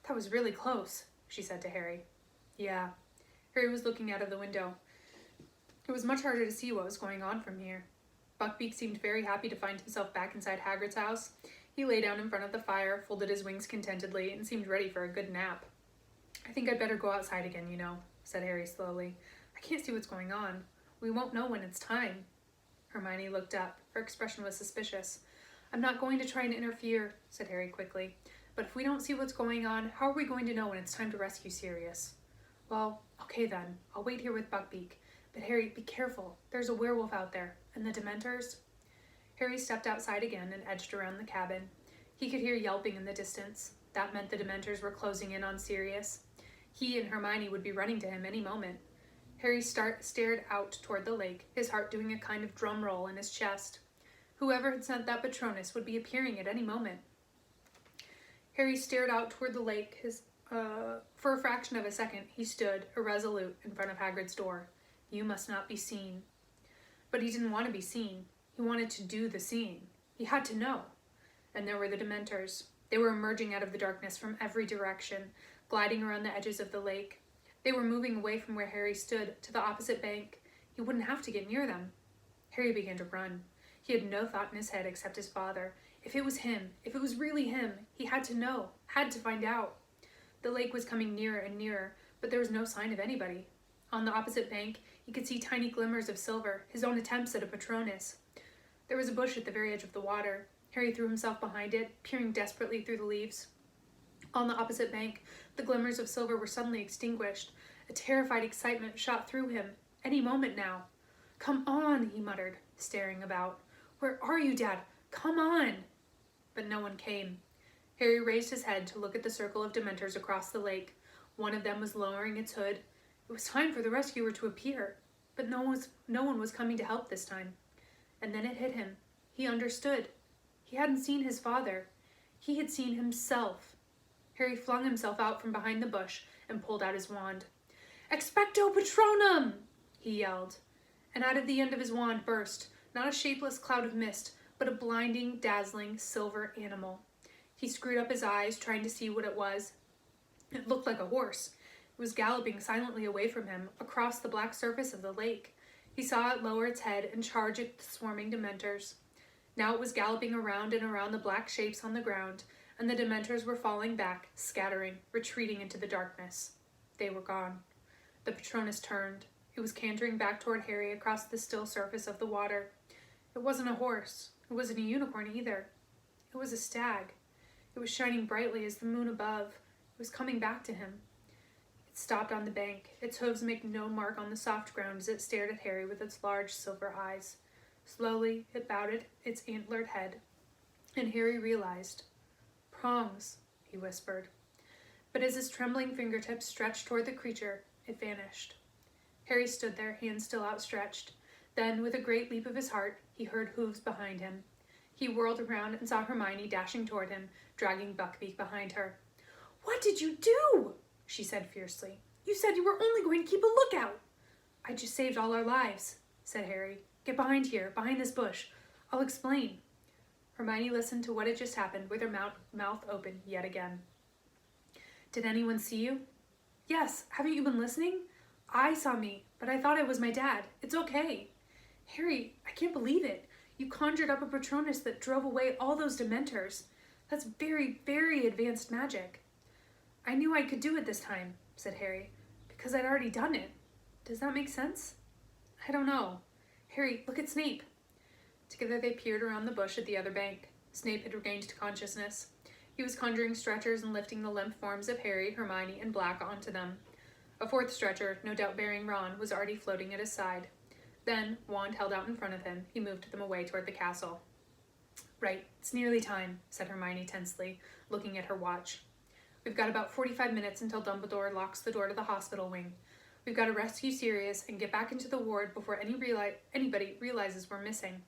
That was really close, she said to Harry. Yeah. Harry was looking out of the window. It was much harder to see what was going on from here. Buckbeak seemed very happy to find himself back inside Hagrid's house. He lay down in front of the fire, folded his wings contentedly, and seemed ready for a good nap. I think I'd better go outside again, said Harry slowly. I can't see what's going on. We won't know when it's time. Hermione looked up. Her expression was suspicious. I'm not going to try and interfere, said Harry quickly. But if we don't see what's going on, how are we going to know when it's time to rescue Sirius? Well, okay then. I'll wait here with Buckbeak. But Harry, be careful. There's a werewolf out there. And the Dementors? Harry stepped outside again and edged around the cabin. He could hear yelping in the distance. That meant the Dementors were closing in on Sirius. He and Hermione would be running to him any moment. Harry stared out toward the lake, his heart doing a kind of drum roll in his chest. Whoever had sent that Patronus would be appearing at any moment. Harry stared out toward the lake. For a fraction of a second, he stood, irresolute, in front of Hagrid's door. You must not be seen. But he didn't want to be seen. He wanted to do the seeing. He had to know. And there were the Dementors. They were emerging out of the darkness from every direction, gliding around the edges of the lake. They were moving away from where Harry stood, to the opposite bank. He wouldn't have to get near them. Harry began to run. He had no thought in his head except his father. If it was him, if it was really him, he had to know, had to find out. The lake was coming nearer and nearer, but there was no sign of anybody. On the opposite bank, he could see tiny glimmers of silver, his own attempts at a Patronus. There was a bush at the very edge of the water. Harry threw himself behind it, peering desperately through the leaves. On the opposite bank, the glimmers of silver were suddenly extinguished. A terrified excitement shot through him. Any moment now. Come on, he muttered, staring about. Where are you, Dad? Come on! But no one came. Harry raised his head to look at the circle of Dementors across the lake. One of them was lowering its hood. It was time for the rescuer to appear, but no one was coming to help this time. And then it hit him. He understood. He hadn't seen his father. He had seen himself. Harry flung himself out from behind the bush and pulled out his wand. Expecto Patronum! He yelled. And out of the end of his wand burst, not a shapeless cloud of mist, but a blinding, dazzling, silver animal. He screwed up his eyes, trying to see what it was. It looked like a horse. It was galloping silently away from him, across the black surface of the lake. He saw it lower its head and charge at the swarming Dementors. Now it was galloping around and around the black shapes on the ground, and the Dementors were falling back, scattering, retreating into the darkness. They were gone. The Patronus turned. It was cantering back toward Harry across the still surface of the water. It wasn't a horse. It wasn't a unicorn either. It was a stag. It was shining brightly as the moon above. It was coming back to him. It stopped on the bank, its hooves making no mark on the soft ground as it stared at Harry with its large silver eyes. Slowly, it bowed its antlered head, and Harry realized. Prongs, he whispered. But as his trembling fingertips stretched toward the creature, it vanished. Harry stood there, hands still outstretched. Then, with a great leap of his heart, he heard hooves behind him. He whirled around and saw Hermione dashing toward him, dragging Buckbeak behind her. What did you do? She said fiercely. You said you were only going to keep a lookout. I just saved all our lives, said Harry. Get behind here, behind this bush. I'll explain. Hermione listened to what had just happened with her mouth open yet again. Did anyone see you? Yes, haven't you been listening? I saw me, but I thought it was my dad. It's okay. Harry, I can't believe it. You conjured up a Patronus that drove away all those Dementors. That's very, very advanced magic. I knew I could do it this time, said Harry, because I'd already done it. Does that make sense? I don't know. Harry, look at Snape. Together they peered around the bush at the other bank. Snape had regained consciousness. He was conjuring stretchers and lifting the limp forms of Harry, Hermione, and Black onto them. A fourth stretcher, no doubt bearing Ron, was already floating at his side. Then, wand held out in front of him, he moved them away toward the castle. Right, it's nearly time, said Hermione tensely, looking at her watch. We've got about 45 minutes until Dumbledore locks the door to the hospital wing. We've got to rescue Sirius and get back into the ward before anybody realizes we're missing.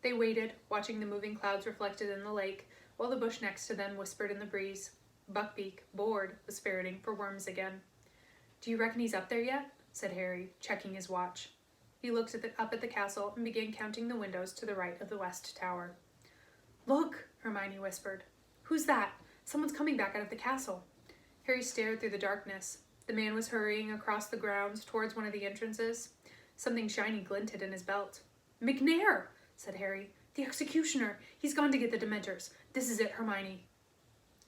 They waited, watching the moving clouds reflected in the lake, while the bush next to them whispered in the breeze. Buckbeak, bored, was ferreting for worms again. Do you reckon he's up there yet? Said Harry, checking his watch. He looked up at the castle and began counting the windows to the right of the west tower. Look, Hermione whispered. Who's that? Someone's coming back out of the castle. Harry stared through the darkness. The man was hurrying across the grounds towards one of the entrances. Something shiny glinted in his belt. McNair, said Harry. The executioner. He's gone to get the Dementors. This is it, Hermione.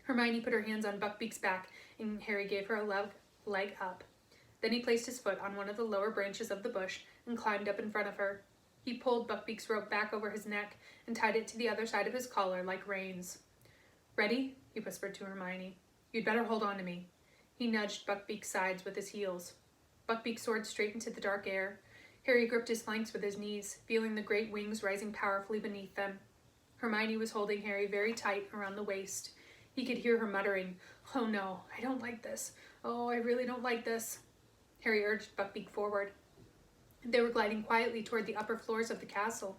Hermione put her hands on Buckbeak's back, and Harry gave her a leg up. Then he placed his foot on one of the lower branches of the bush and climbed up in front of her. He pulled Buckbeak's rope back over his neck and tied it to the other side of his collar like reins. Ready? He whispered to Hermione. You'd better hold on to me. He nudged Buckbeak's sides with his heels. Buckbeak soared straight into the dark air. Harry gripped his flanks with his knees, feeling the great wings rising powerfully beneath them. Hermione was holding Harry very tight around the waist. He could hear her muttering, Oh no, I don't like this. Oh, I really don't like this. Harry urged Buckbeak forward. They were gliding quietly toward the upper floors of the castle.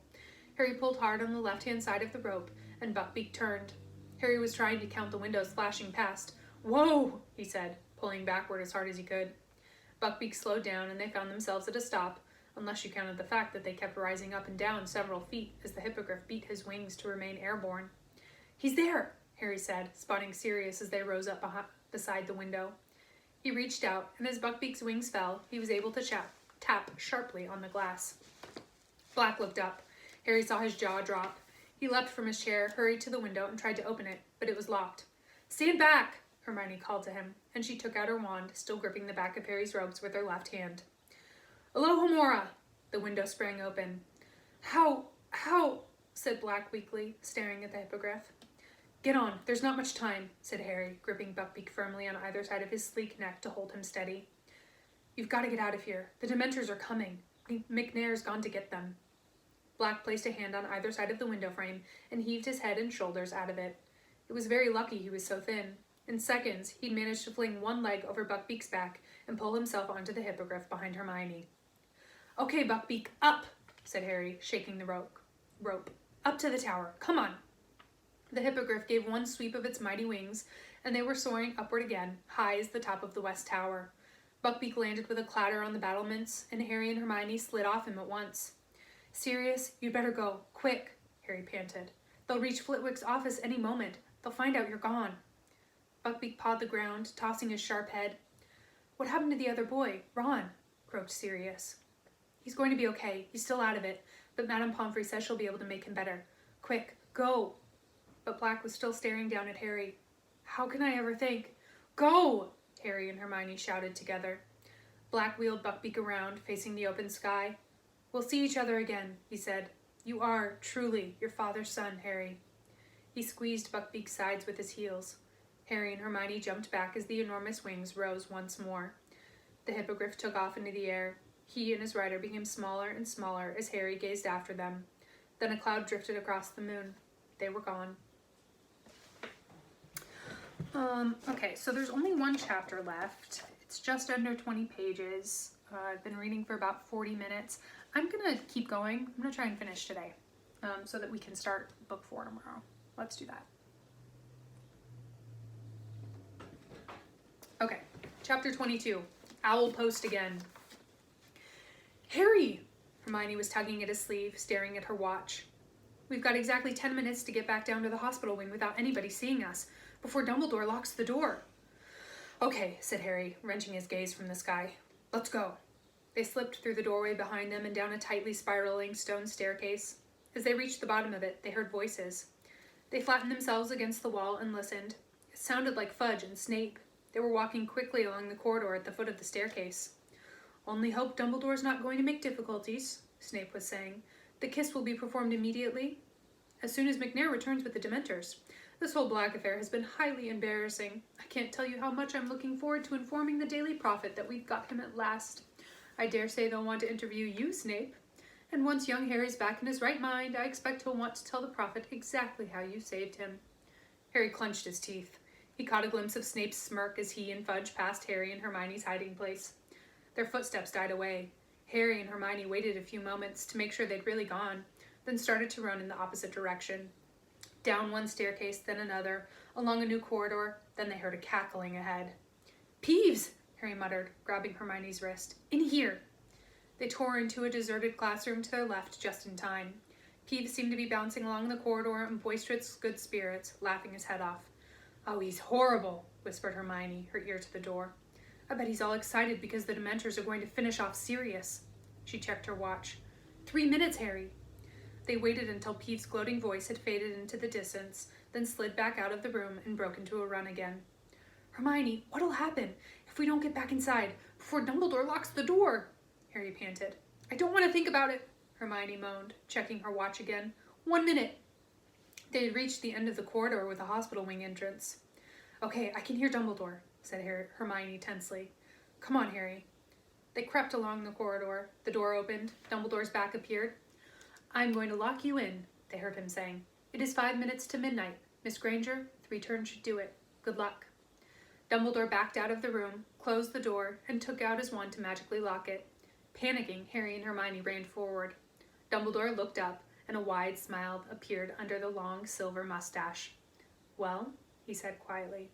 Harry pulled hard on the left-hand side of the rope, and Buckbeak turned. Harry was trying to count the windows flashing past. Whoa, he said, pulling backward as hard as he could. Buckbeak slowed down, and they found themselves at a stop, unless you counted the fact that they kept rising up and down several feet as the hippogriff beat his wings to remain airborne. He's there, Harry said, spotting Sirius as they rose up beside the window. He reached out, and as Buckbeak's wings fell, he was able to tap sharply on the glass. Black looked up. Harry saw his jaw drop. He leapt from his chair, hurried to the window, and tried to open it, but it was locked. Stand back, Hermione called to him, and she took out her wand, still gripping the back of Harry's robes with her left hand. Alohomora! The window sprang open. How, said Black weakly, staring at the hippogriff. Get on, there's not much time, said Harry, gripping Buckbeak firmly on either side of his sleek neck to hold him steady. You've got to get out of here. The Dementors are coming. McNair's gone to get them. Black placed a hand on either side of the window frame and heaved his head and shoulders out of it. It was very lucky he was so thin. In seconds, he'd managed to fling one leg over Buckbeak's back and pull himself onto the hippogriff behind Hermione. Okay, Buckbeak, up, said Harry, shaking the rope. Up to the tower. Come on. The hippogriff gave one sweep of its mighty wings, and they were soaring upward again, high as the top of the west tower. Buckbeak landed with a clatter on the battlements, and Harry and Hermione slid off him at once. Sirius, you'd better go. Quick, Harry panted. They'll reach Flitwick's office any moment. They'll find out you're gone. Buckbeak pawed the ground, tossing his sharp head. What happened to the other boy, Ron? Croaked Sirius. He's going to be okay. He's still out of it, but Madame Pomfrey says she'll be able to make him better. Quick, go. But Black was still staring down at Harry. How can I ever think? Go! Harry and Hermione shouted together. Black wheeled Buckbeak around, facing the open sky. We'll see each other again, he said. You are, truly, your father's son, Harry. He squeezed Buckbeak's sides with his heels. Harry and Hermione jumped back as the enormous wings rose once more. The hippogriff took off into the air. He and his rider became smaller and smaller as Harry gazed after them. Then a cloud drifted across the moon. They were gone. Okay, so there's only one chapter left. It's just under 20 pages. I've been reading for about 40 minutes. I'm gonna keep going. I'm gonna try and finish today so that we can start book 4 tomorrow. Let's do that. Okay, chapter 22, Owl Post again. Harry! Hermione was tugging at his sleeve, staring at her watch. We've got exactly 10 minutes to get back down to the hospital wing without anybody seeing us, before Dumbledore locks the door. Okay, said Harry, wrenching his gaze from the sky. Let's go. They slipped through the doorway behind them and down a tightly spiraling stone staircase. As they reached the bottom of it, they heard voices. They flattened themselves against the wall and listened. It sounded like Fudge and Snape. They were walking quickly along the corridor at the foot of the staircase. "Only hope Dumbledore's not going to make difficulties," Snape was saying. "The kiss will be performed immediately, as soon as McNair returns with the Dementors. This whole Black affair has been highly embarrassing. I can't tell you how much I'm looking forward to informing the Daily Prophet that we've got him at last. I dare say they'll want to interview you, Snape. And once young Harry's back in his right mind, I expect he'll want to tell the Prophet exactly how you saved him." Harry clenched his teeth. He caught a glimpse of Snape's smirk as he and Fudge passed Harry and Hermione's hiding place. Their footsteps died away. Harry and Hermione waited a few moments to make sure they'd really gone, then started to run in the opposite direction. Down one staircase, then another, along a new corridor, then they heard a cackling ahead. "Peeves!" Harry muttered, grabbing Hermione's wrist. "In here!" They tore into a deserted classroom to their left just in time. Peeves seemed to be bouncing along the corridor in boisterous good spirits, laughing his head off. "Oh, he's horrible," whispered Hermione, her ear to the door. "I bet he's all excited because the Dementors are going to finish off Sirius." She checked her watch. 3 minutes, Harry." They waited until Peeves' gloating voice had faded into the distance, then slid back out of the room and broke into a run again. "Hermione, what'll happen if we don't get back inside before Dumbledore locks the door?" Harry panted. "I don't want to think about it," Hermione moaned, checking her watch again. 1 minute. They had reached the end of the corridor with the hospital wing entrance. "Okay, I can hear Dumbledore," said Hermione tensely. "Come on, Harry." They crept along the corridor. The door opened. Dumbledore's back appeared. "I'm going to lock you in," they heard him saying. "It is 5 minutes to midnight. Miss Granger, 3 turns should do it. Good luck." Dumbledore backed out of the room, closed the door, and took out his wand to magically lock it. Panicking, Harry and Hermione ran forward. Dumbledore looked up, and a wide smile appeared under the long silver mustache. "Well?" he said quietly.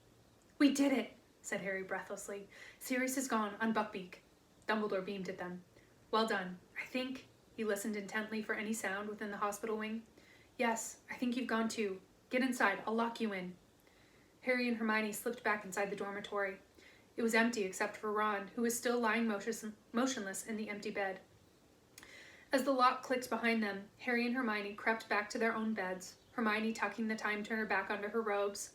"We did it," said Harry breathlessly. "Sirius is gone on Buckbeak." Dumbledore beamed at them. "Well done. I think—" He listened intently for any sound within the hospital wing. "Yes, I think you've gone too. Get inside. I'll lock you in." Harry and Hermione slipped back inside the dormitory. It was empty except for Ron, who was still lying motionless in the empty bed. As the lock clicked behind them, Harry and Hermione crept back to their own beds, Hermione tucking the time turner back under her robes.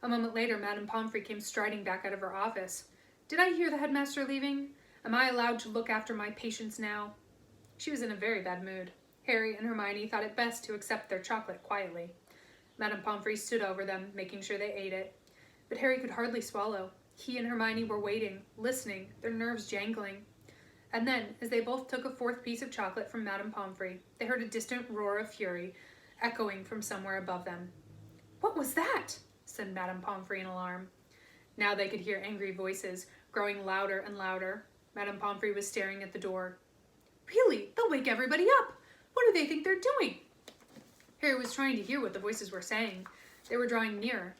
A moment later, Madame Pomfrey came striding back out of her office. "Did I hear the headmaster leaving? Am I allowed to look after my patients now?" She was in a very bad mood. Harry and Hermione thought it best to accept their chocolate quietly. Madame Pomfrey stood over them, making sure they ate it. But Harry could hardly swallow. He and Hermione were waiting, listening, their nerves jangling. And then, as they both took a 4th piece of chocolate from Madame Pomfrey, they heard a distant roar of fury echoing from somewhere above them. "What was that?" said Madame Pomfrey in alarm. Now they could hear angry voices, growing louder and louder. Madame Pomfrey was staring at the door. "Really? They'll wake everybody up! What do they think they're doing?" Harry was trying to hear what the voices were saying. They were drawing nearer.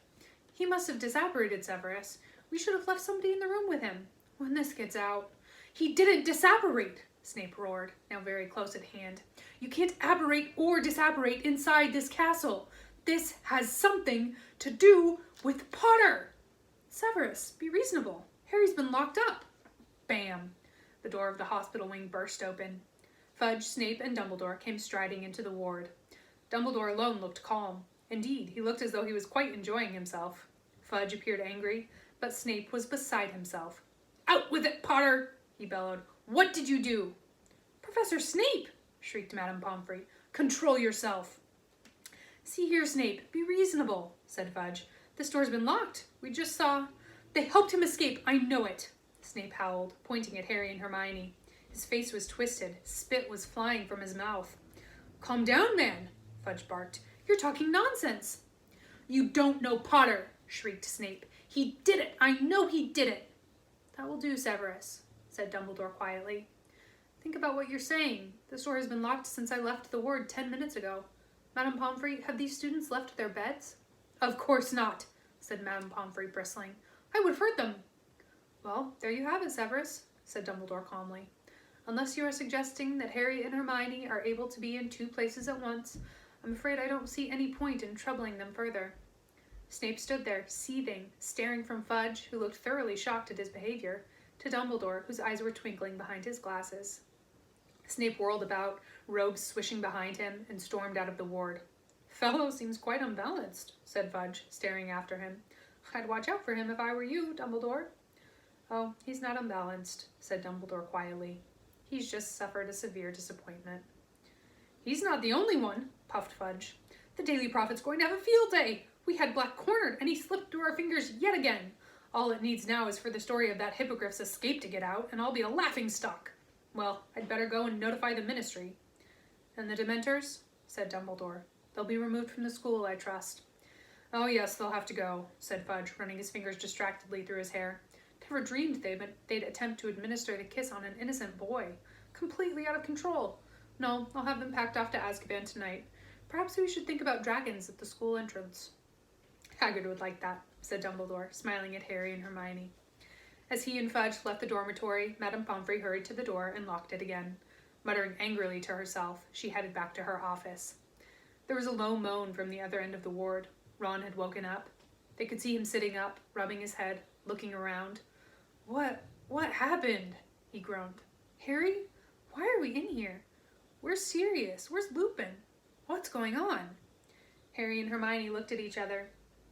"He must have disapparated Severus. We should have left somebody in the room with him. When this gets out—" "He didn't disapparate!" Snape roared, now very close at hand. "You can't apparate or disapparate inside this castle. This has something to do with Potter!" "Severus, be reasonable. Harry's been locked up." Bam! The door of the hospital wing burst open. Fudge, Snape, and Dumbledore came striding into the ward. Dumbledore alone looked calm. Indeed, he looked as though he was quite enjoying himself. Fudge appeared angry, but Snape was beside himself. "Out with it, Potter!" he bellowed. "What did you do?" "Professor Snape!" shrieked Madame Pomfrey. "Control yourself!" "See here, Snape, be reasonable," said Fudge. "This door's been locked. We just saw—" "They helped him escape, I know it!" Snape howled, pointing at Harry and Hermione. His face was twisted. Spit was flying from his mouth. "Calm down, man," Fudge barked. "You're talking nonsense." "You don't know Potter," shrieked Snape. "He did it! I know he did it!" "That will do, Severus," said Dumbledore quietly. "Think about what you're saying. This door has been locked since I left the ward 10 minutes ago. Madame Pomfrey, have these students left their beds?" "Of course not," said Madame Pomfrey, bristling. "I would have hurt them." "Well, there you have it, Severus," said Dumbledore calmly. "Unless you are suggesting that Harry and Hermione are able to be in 2 places at once, I'm afraid I don't see any point in troubling them further." Snape stood there, seething, staring from Fudge, who looked thoroughly shocked at his behavior, to Dumbledore, whose eyes were twinkling behind his glasses. Snape whirled about, robes swishing behind him, and stormed out of the ward. "Fellow seems quite unbalanced," said Fudge, staring after him. I'd watch out for him if I were you, Dumbledore. Oh, he's not unbalanced, said Dumbledore quietly. He's just suffered a severe disappointment. He's not the only one, puffed Fudge. The Daily Prophet's going to have a field day. We had Black cornered, and he slipped through our fingers yet again. All it needs now is for the story of that hippogriff's escape to get out, and I'll be a laughingstock. Well, I'd better go and notify the Ministry. And the Dementors? Said Dumbledore. They'll be removed from the school, I trust. Oh yes, they'll have to go, said Fudge, running his fingers distractedly through his hair. Never dreamed they'd attempt to administer the kiss on an innocent boy. Completely out of control. No, I'll have them packed off to Azkaban tonight. Perhaps we should think about dragons at the school entrance. Hagrid would like that, said Dumbledore, smiling at Harry and Hermione. As he and Fudge left the dormitory, Madame Pomfrey hurried to the door and locked it again. Muttering angrily to herself, she headed back to her office. There was a low moan from the other end of the ward. Ron had woken up. They could see him sitting up, rubbing his head, looking around. What happened? He groaned. Harry? Why are we in here? Where's Sirius? Where's Lupin? What's going on? Harry and Hermione looked at each other.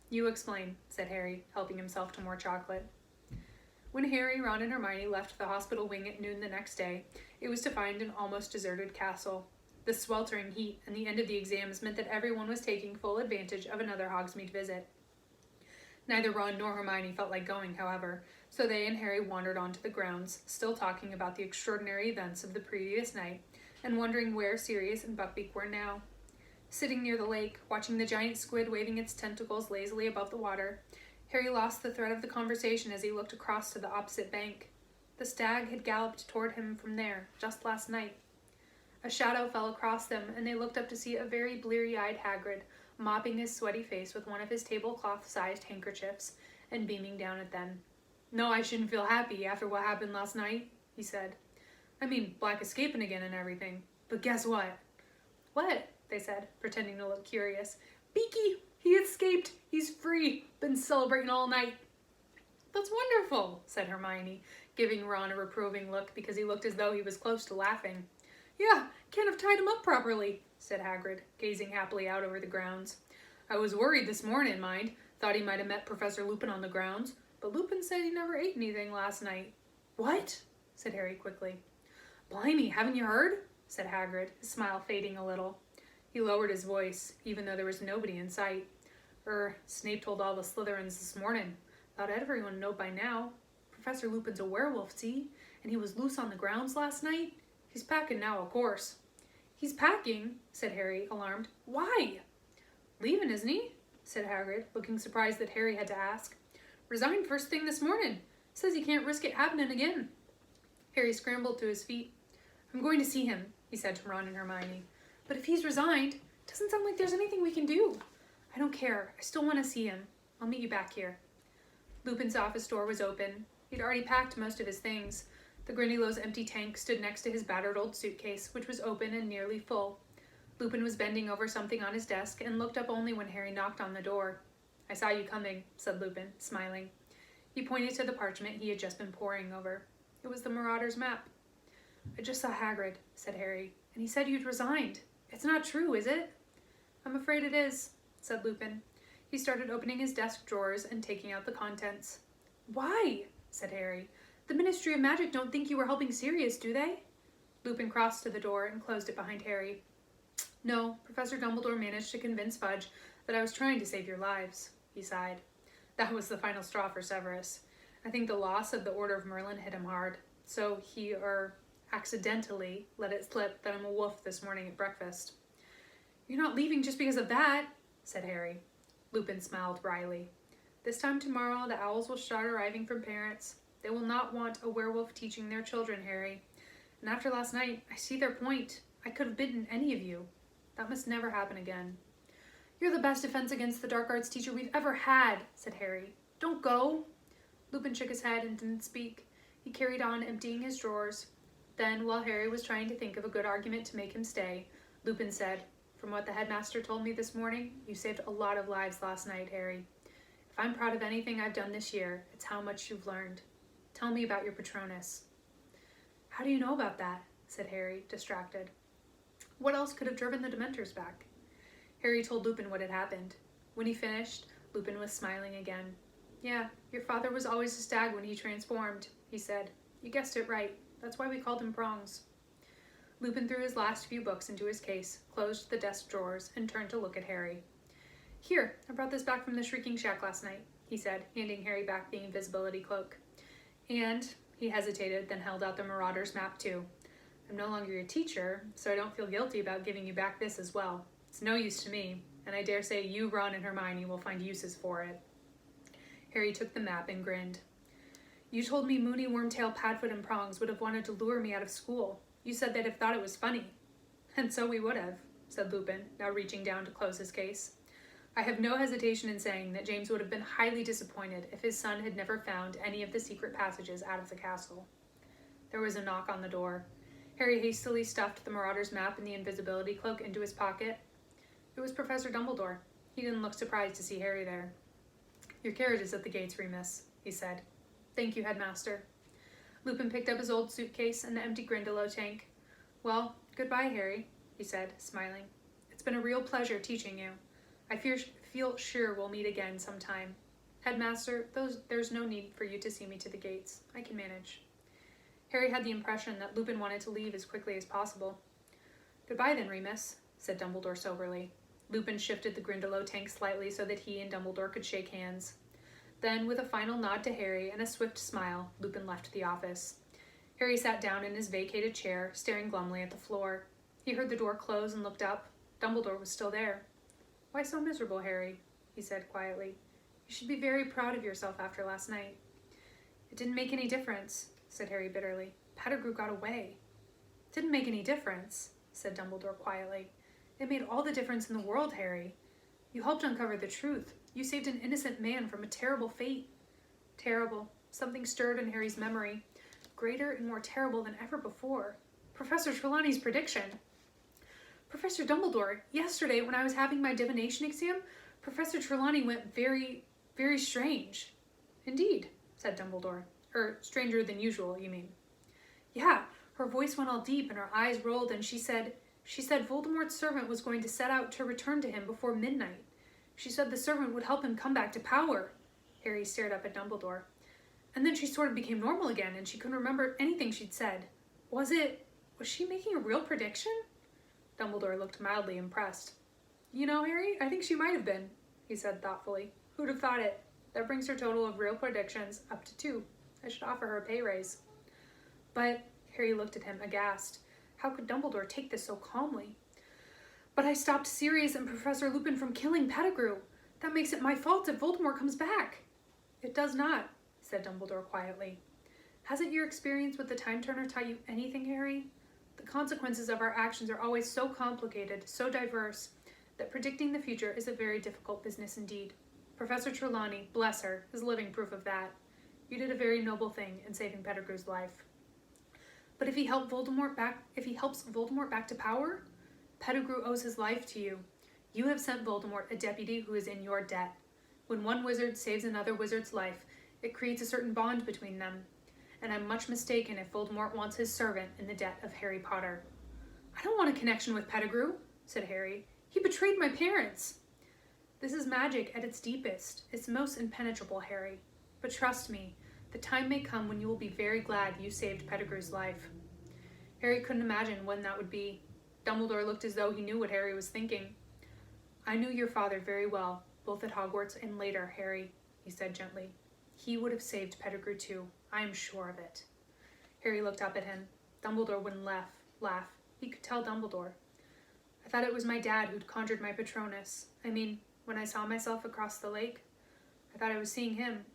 You explain, said Harry, helping himself to more chocolate. When Harry, Ron, and Hermione left the hospital wing at noon the next day, it was to find an almost deserted castle. The sweltering heat and the end of the exams meant that everyone was taking full advantage of another Hogsmeade visit. Neither Ron nor Hermione felt like going, however, so they and Harry wandered onto the grounds, still talking about the extraordinary events of the previous night, and wondering where Sirius and Buckbeak were now. Sitting near the lake, watching the giant squid waving its tentacles lazily above the water, Harry lost the thread of the conversation as he looked across to the opposite bank. The stag had galloped toward him from there, just last night. A shadow fell across them, and they looked up to see a very bleary-eyed Hagrid, mopping his sweaty face with one of his tablecloth-sized handkerchiefs and beaming down at them. No, I shouldn't feel happy after what happened last night, he said. I mean, Black escaping again and everything. But guess what? What? They said, pretending to look curious. Beaky! He escaped! He's free! Been celebrating all night. That's wonderful, said Hermione, giving Ron a reproving look because he looked as though he was close to laughing. Yeah, can't have tied him up properly, said Hagrid, gazing happily out over the grounds. I was worried this morning, mind. Thought he might have met Professor Lupin on the grounds, but Lupin said he never ate anything last night. What? Said Harry quickly. Blimey, haven't you heard? Said Hagrid, his smile fading a little. He lowered his voice, even though there was nobody in sight. Snape told all the Slytherins this morning. Thought everyone would know by now. Professor Lupin's a werewolf, see? And he was loose on the grounds last night. He's packing now, of course. He's packing, said Harry, alarmed. Why? Leaving, isn't he? Said Hagrid, looking surprised that Harry had to ask. Resigned first thing this morning. Says he can't risk it happening again. Harry scrambled to his feet. I'm going to see him, he said to Ron and Hermione. But if he's resigned, it doesn't sound like there's anything we can do. I don't care. I still want to see him. I'll meet you back here. Lupin's office door was open. He'd already packed most of his things. The Grindylows' empty tank stood next to his battered old suitcase, which was open and nearly full. Lupin was bending over something on his desk and looked up only when Harry knocked on the door. I saw you coming, said Lupin, smiling. He pointed to the parchment he had just been poring over. It was the Marauder's map. I just saw Hagrid, said Harry, and he said you'd resigned. It's not true, is it? I'm afraid it is, said Lupin. He started opening his desk drawers and taking out the contents. Why? Said Harry. The Ministry of Magic don't think you were helping Sirius, do they? Lupin crossed to the door and closed it behind Harry. No, Professor Dumbledore managed to convince Fudge that I was trying to save your lives, he sighed. That was the final straw for Severus. I think the loss of the Order of Merlin hit him hard, so he, accidentally let it slip that I'm a wolf this morning at breakfast. You're not leaving just because of that, said Harry. Lupin smiled wryly. This time tomorrow, the owls will start arriving from parents. They will not want a werewolf teaching their children, Harry. And after last night, I see their point. I could have bitten any of you. That must never happen again. You're the best defense against the dark arts teacher we've ever had, said Harry. Don't go. Lupin shook his head and didn't speak. He carried on emptying his drawers. Then, while Harry was trying to think of a good argument to make him stay, Lupin said, From what the headmaster told me this morning, you saved a lot of lives last night, Harry. If I'm proud of anything I've done this year, it's how much you've learned. Tell me about your Patronus. How do you know about that? Said Harry, distracted. What else could have driven the Dementors back? Harry told Lupin what had happened. When he finished, Lupin was smiling again. Yeah, your father was always a stag when he transformed, he said. You guessed it right. That's why we called him Prongs. Lupin threw his last few books into his case, closed the desk drawers, and turned to look at Harry. Here, I brought this back from the Shrieking Shack last night, he said, handing Harry back the invisibility cloak. And he hesitated, then held out the Marauder's map too. I'm no longer your teacher, so I don't feel guilty about giving you back this as well. It's no use to me, and I dare say you, Ron, and Hermione will find uses for it. Harry took the map and grinned. You told me Moony, Wormtail, Padfoot, and Prongs would have wanted to lure me out of school. You said they'd have thought it was funny. And so we would have, said Lupin, now reaching down to close his case. I have no hesitation in saying that James would have been highly disappointed if his son had never found any of the secret passages out of the castle. There was a knock on the door. Harry hastily stuffed the Marauder's map and the invisibility cloak into his pocket. It was Professor Dumbledore. He didn't look surprised to see Harry there. Your carriage is at the gates, Remus, he said. Thank you, Headmaster. Lupin picked up his old suitcase and the empty Grindylow tank. Well, goodbye, Harry, he said, smiling. It's been a real pleasure teaching you. I feel sure we'll meet again sometime. Headmaster, there's no need for you to see me to the gates. I can manage. Harry had the impression that Lupin wanted to leave as quickly as possible. Goodbye then, Remus, said Dumbledore soberly. Lupin shifted the Grindylow tank slightly so that he and Dumbledore could shake hands. Then, with a final nod to Harry and a swift smile, Lupin left the office. Harry sat down in his vacated chair, staring glumly at the floor. He heard the door close and looked up. Dumbledore was still there. Why so miserable, Harry? He said quietly. You should be very proud of yourself after last night. It didn't make any difference, said Harry bitterly. Pettigrew got away. It didn't make any difference, said Dumbledore quietly. It made all the difference in the world, Harry. You helped uncover the truth. You saved an innocent man from a terrible fate. Terrible. Something stirred in Harry's memory. Greater and more terrible than ever before. Professor Trelawney's prediction. Professor Dumbledore, yesterday when I was having my divination exam, Professor Trelawney went very, very strange. Indeed, said Dumbledore. Stranger than usual, you mean? Yeah, her voice went all deep and her eyes rolled and she said Voldemort's servant was going to set out to return to him before midnight. She said the servant would help him come back to power. Harry stared up at Dumbledore. And then she sort of became normal again and she couldn't remember anything she'd said. Was she making a real prediction? Dumbledore looked mildly impressed. You know, Harry, I think she might have been, he said thoughtfully. Who'd have thought it? That brings her total of real predictions up to 2. I should offer her a pay raise. But, Harry looked at him aghast. How could Dumbledore take this so calmly? But I stopped Sirius and Professor Lupin from killing Pettigrew. That makes it my fault if Voldemort comes back. It does not, said Dumbledore quietly. Hasn't your experience with the Time Turner taught you anything, Harry? The consequences of our actions are always so complicated, so diverse, that predicting the future is a very difficult business indeed. Professor Trelawney, bless her, is living proof of that. You did a very noble thing in saving Pettigrew's life. But if he helps Voldemort back to power, Pettigrew owes his life to you. You have sent Voldemort a deputy who is in your debt. When one wizard saves another wizard's life, it creates a certain bond between them. And I'm much mistaken if Voldemort wants his servant in the debt of Harry Potter. I don't want a connection with Pettigrew, said Harry. He betrayed my parents. This is magic at its deepest. It's most impenetrable, Harry. But trust me, the time may come when you will be very glad you saved Pettigrew's life. Harry couldn't imagine when that would be. Dumbledore looked as though he knew what Harry was thinking. I knew your father very well, both at Hogwarts and later, Harry, he said gently. He would have saved Pettigrew too. I am sure of it. Harry looked up at him. Dumbledore wouldn't laugh. He could tell Dumbledore. I thought it was my dad who'd conjured my Patronus. I mean, when I saw myself across the lake, I thought I was seeing him.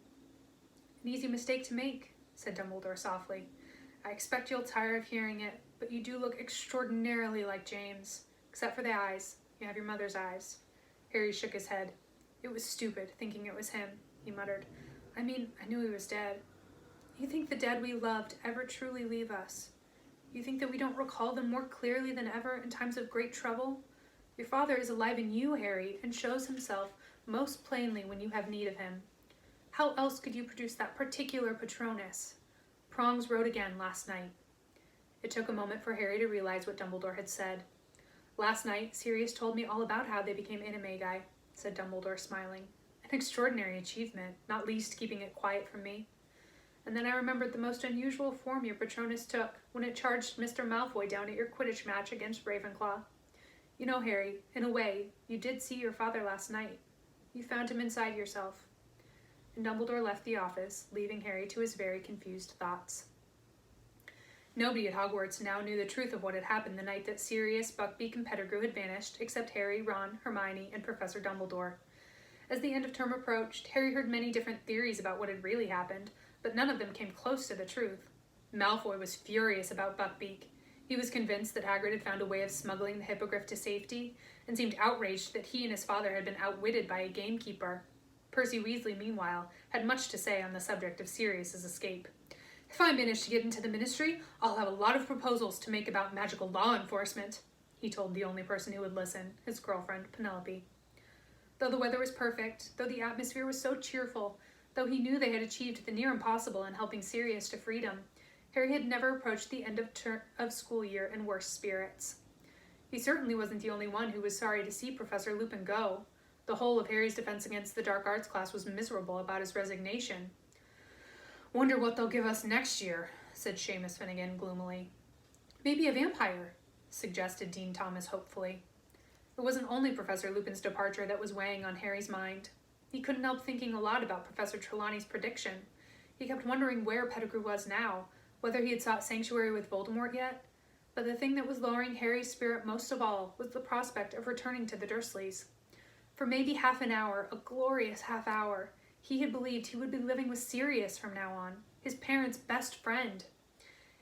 An easy mistake to make, said Dumbledore softly. I expect you'll tire of hearing it, but you do look extraordinarily like James. Except for the eyes. You have your mother's eyes. Harry shook his head. It was stupid, thinking it was him, he muttered. I mean, I knew he was dead. You think the dead we loved ever truly leave us? You think that we don't recall them more clearly than ever in times of great trouble? Your father is alive in you, Harry, and shows himself most plainly when you have need of him. How else could you produce that particular Patronus? Prongs wrote again last night. It took a moment for Harry to realize what Dumbledore had said. Last night, Sirius told me all about how they became animagi, said Dumbledore, smiling. An extraordinary achievement, not least keeping it quiet from me. And then I remembered the most unusual form your Patronus took when it charged Mr. Malfoy down at your Quidditch match against Ravenclaw. You know, Harry, in a way, you did see your father last night. You found him inside yourself. And Dumbledore left the office, leaving Harry to his very confused thoughts. Nobody at Hogwarts now knew the truth of what had happened the night that Sirius, Buckbeak, and Pettigrew had vanished, except Harry, Ron, Hermione, and Professor Dumbledore. As the end of term approached, Harry heard many different theories about what had really happened, but none of them came close to the truth. Malfoy was furious about Buckbeak. He was convinced that Hagrid had found a way of smuggling the hippogriff to safety, and seemed outraged that he and his father had been outwitted by a gamekeeper. Percy Weasley, meanwhile, had much to say on the subject of Sirius's escape. "If I manage to get into the Ministry, I'll have a lot of proposals to make about magical law enforcement," he told the only person who would listen, his girlfriend, Penelope. Though the weather was perfect, though the atmosphere was so cheerful, though he knew they had achieved the near impossible in helping Sirius to freedom, Harry had never approached the end of school year in worse spirits. He certainly wasn't the only one who was sorry to see Professor Lupin go. The whole of Harry's defense against the dark arts class was miserable about his resignation. "Wonder what they'll give us next year," said Seamus Finnegan gloomily. "Maybe a vampire," suggested Dean Thomas hopefully. It wasn't only Professor Lupin's departure that was weighing on Harry's mind. He couldn't help thinking a lot about Professor Trelawney's prediction. He kept wondering where Pettigrew was now, whether he had sought sanctuary with Voldemort yet. But the thing that was lowering Harry's spirit most of all was the prospect of returning to the Dursleys. For maybe half an hour, a glorious half hour, he had believed he would be living with Sirius from now on, his parents' best friend.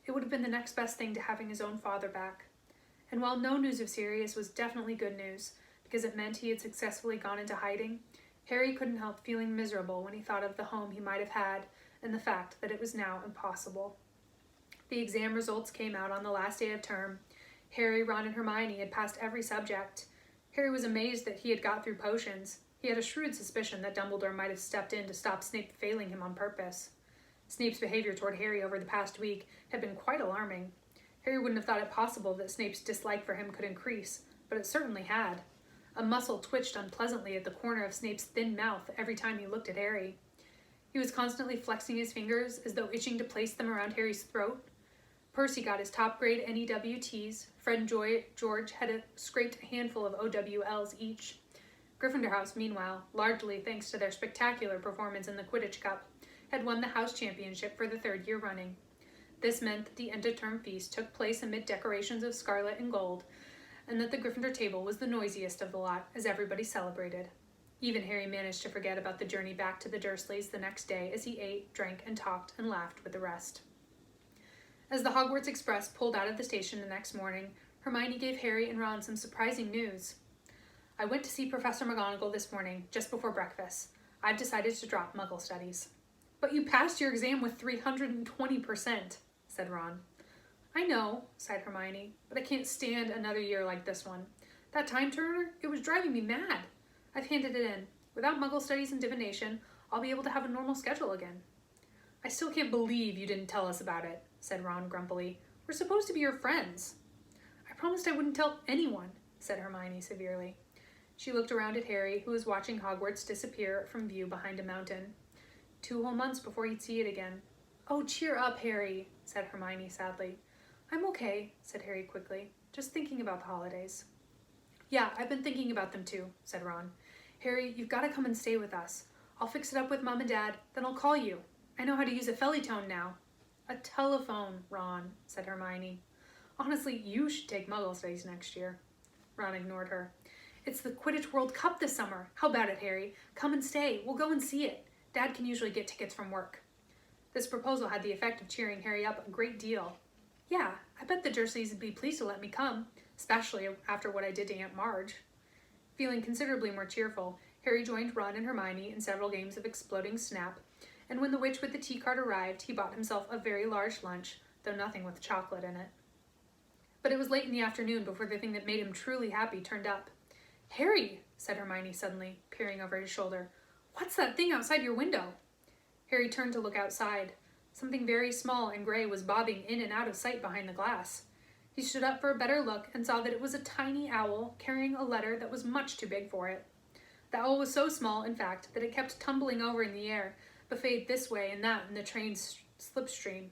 It would have been the next best thing to having his own father back. And while no news of Sirius was definitely good news, because it meant he had successfully gone into hiding, Harry couldn't help feeling miserable when he thought of the home he might have had and the fact that it was now impossible. The exam results came out on the last day of term. Harry, Ron, and Hermione had passed every subject. Harry was amazed that he had got through potions. He had a shrewd suspicion that Dumbledore might have stepped in to stop Snape failing him on purpose. Snape's behavior toward Harry over the past week had been quite alarming. Harry wouldn't have thought it possible that Snape's dislike for him could increase, but it certainly had. A muscle twitched unpleasantly at the corner of Snape's thin mouth every time he looked at Harry. He was constantly flexing his fingers as though itching to place them around Harry's throat. Percy got his top-grade NEWTs. Fred and George had scraped a handful of OWLs each. Gryffindor House, meanwhile, largely thanks to their spectacular performance in the Quidditch Cup, had won the house championship for the third year running. This meant that the end-of-term feast took place amid decorations of scarlet and gold, and that the Gryffindor table was the noisiest of the lot as everybody celebrated. Even Harry managed to forget about the journey back to the Dursleys the next day as he ate, drank, and talked and laughed with the rest. As the Hogwarts Express pulled out of the station the next morning, Hermione gave Harry and Ron some surprising news. "I went to see Professor McGonagall this morning, just before breakfast. I've decided to drop Muggle studies." "But you passed your exam with 320%, said Ron. "I know," sighed Hermione, "but I can't stand another year like this one. That time turner, it was driving me mad. I've handed it in. Without Muggle studies and divination, I'll be able to have a normal schedule again." "I still can't believe you didn't tell us about it," said Ron grumpily. "We're supposed to be your friends." "I promised I wouldn't tell anyone," said Hermione severely. She looked around at Harry, who was watching Hogwarts disappear from view behind a mountain. 2 whole months before he'd see it again. "Oh, cheer up, Harry," said Hermione sadly. "I'm okay," said Harry quickly. "Just thinking about the holidays." "Yeah, I've been thinking about them too," said Ron. "Harry, you've got to come and stay with us. I'll fix it up with Mom and Dad, then I'll call you. I know how to use a Felietone now." "A telephone, Ron," said Hermione. "Honestly, you should take Muggle studies next year." Ron ignored her. "It's the Quidditch World Cup this summer. How about it, Harry? Come and stay. We'll go and see it. Dad can usually get tickets from work." This proposal had the effect of cheering Harry up a great deal. "Yeah, I bet the Dursleys would be pleased to let me come, especially after what I did to Aunt Marge." Feeling considerably more cheerful, Harry joined Ron and Hermione in several games of exploding snap, and when the witch with the tea cart arrived, he bought himself a very large lunch, though nothing with chocolate in it. But it was late in the afternoon before the thing that made him truly happy turned up. "Harry," said Hermione suddenly, peering over his shoulder, "what's that thing outside your window?" Harry turned to look outside. Something very small and gray was bobbing in and out of sight behind the glass. He stood up for a better look and saw that it was a tiny owl carrying a letter that was much too big for it. The owl was so small, in fact, that it kept tumbling over in the air, buffeted this way and that in the train's slipstream.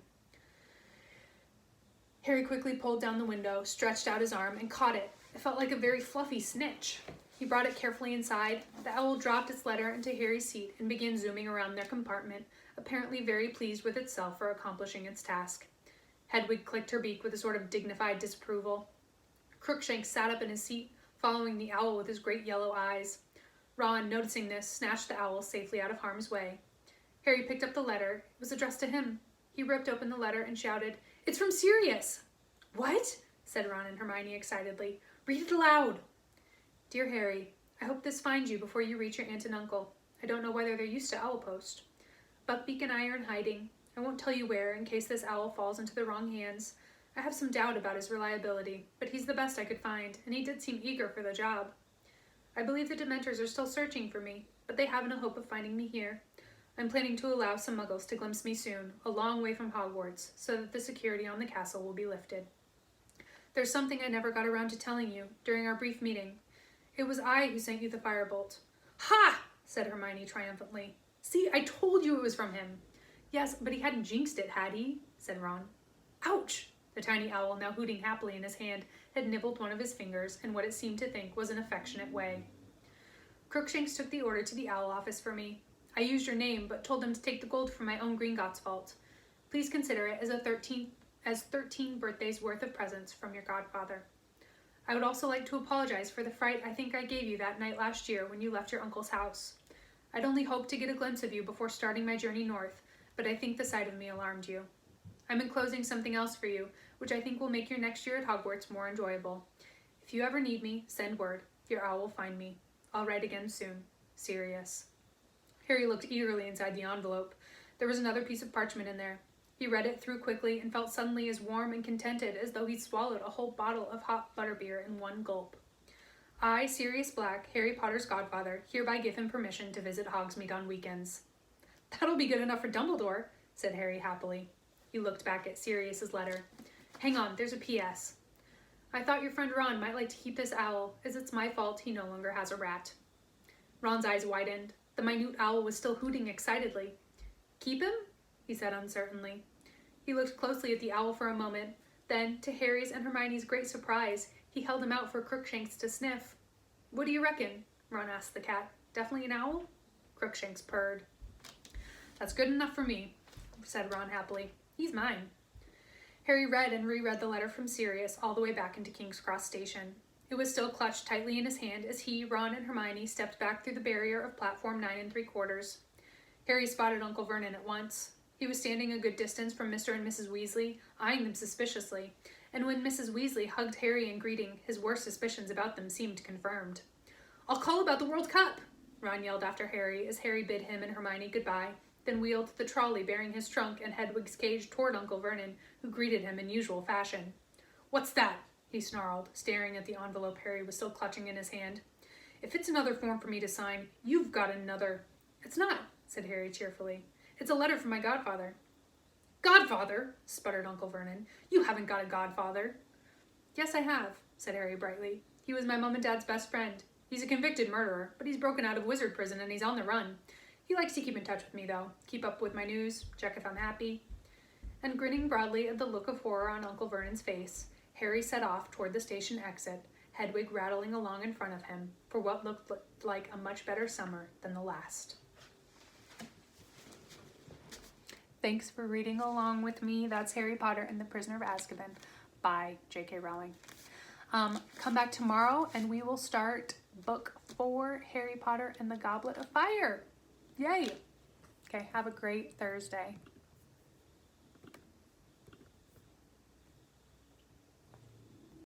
Harry quickly pulled down the window, stretched out his arm, and caught it. It felt like a very fluffy snitch. He brought it carefully inside. The owl dropped its letter into Harry's seat and began zooming around their compartment, apparently very pleased with itself for accomplishing its task. Hedwig clicked her beak with a sort of dignified disapproval. Crookshanks sat up in his seat, following the owl with his great yellow eyes. Ron, noticing this, snatched the owl safely out of harm's way. Harry picked up the letter. It was addressed to him. He ripped open the letter and shouted, "It's from Sirius!" "What?" said Ron and Hermione excitedly. "Read it aloud." "Dear Harry, I hope this finds you before you reach your aunt and uncle. I don't know whether they're used to owl post. Buckbeak and I are in hiding. I won't tell you where in case this owl falls into the wrong hands. I have some doubt about his reliability, but he's the best I could find, and he did seem eager for the job. I believe the Dementors are still searching for me, but they haven't a hope of finding me here. I'm planning to allow some muggles to glimpse me soon, a long way from Hogwarts, so that the security on the castle will be lifted. There's something I never got around to telling you during our brief meeting. It was I who sent you the firebolt." "Ha!" said Hermione triumphantly. "See, I told you it was from him." "Yes, but he hadn't jinxed it, had he?" said Ron. "Ouch!" The tiny owl, now hooting happily in his hand, had nibbled one of his fingers in what it seemed to think was an affectionate way. "Crookshanks took the order to the owl office for me. I used your name, but told them to take the gold from my own Gringotts vault. Please consider it as 13 birthdays worth of presents from your godfather. I would also like to apologize for the fright I think I gave you that night last year when you left your uncle's house. I'd only hoped to get a glimpse of you before starting my journey north, but I think the sight of me alarmed you. I'm enclosing something else for you, which I think will make your next year at Hogwarts more enjoyable. If you ever need me, send word. Your owl will find me. I'll write again soon. Sirius." Harry looked eagerly inside the envelope. There was another piece of parchment in there. He read it through quickly and felt suddenly as warm and contented as though he'd swallowed a whole bottle of hot butterbeer in one gulp. "I, Sirius Black, Harry Potter's godfather, hereby give him permission to visit Hogsmeade on weekends." "That'll be good enough for Dumbledore," said Harry happily. He looked back at Sirius's letter. "Hang on, there's a P.S. I thought your friend Ron might like to keep this owl, as it's my fault he no longer has a rat." Ron's eyes widened. The minute owl was still hooting excitedly. "Keep him?" he said uncertainly. He looked closely at the owl for a moment. Then, to Harry's and Hermione's great surprise, he held him out for Crookshanks to sniff. "What do you reckon?" Ron asked the cat. "Definitely an owl?" Crookshanks purred. "That's good enough for me," said Ron happily. "He's mine." Harry read and reread the letter from Sirius all the way back into King's Cross Station. It was still clutched tightly in his hand as he, Ron, and Hermione stepped back through the barrier of platform 9 3/4. Harry spotted Uncle Vernon at once. He was standing a good distance from Mr. and Mrs. Weasley, eyeing them suspiciously, and when Mrs. Weasley hugged Harry in greeting, his worst suspicions about them seemed confirmed. "I'll call about the World Cup!" Ron yelled after Harry as Harry bid him and Hermione goodbye, then wheeled the trolley bearing his trunk and Hedwig's cage toward Uncle Vernon, who greeted him in usual fashion. "What's that?" he snarled, staring at the envelope Harry was still clutching in his hand. "If it's another form for me to sign, you've got another—" "It's not," said Harry cheerfully. "It's a letter from my godfather." "Godfather?" sputtered Uncle Vernon. "You haven't got a godfather." "Yes, I have," said Harry brightly. "He was my mom and dad's best friend. He's a convicted murderer, but he's broken out of wizard prison and he's on the run. He likes to keep in touch with me, though. Keep up with my news, check if I'm happy." And grinning broadly at the look of horror on Uncle Vernon's face, Harry set off toward the station exit, Hedwig rattling along in front of him, for what looked like a much better summer than the last. Thanks for reading along with me. That's Harry Potter and the Prisoner of Azkaban by JK Rowling. Come back tomorrow and we will start book 4, Harry Potter and the Goblet of Fire. Yay! Okay, have a great Thursday.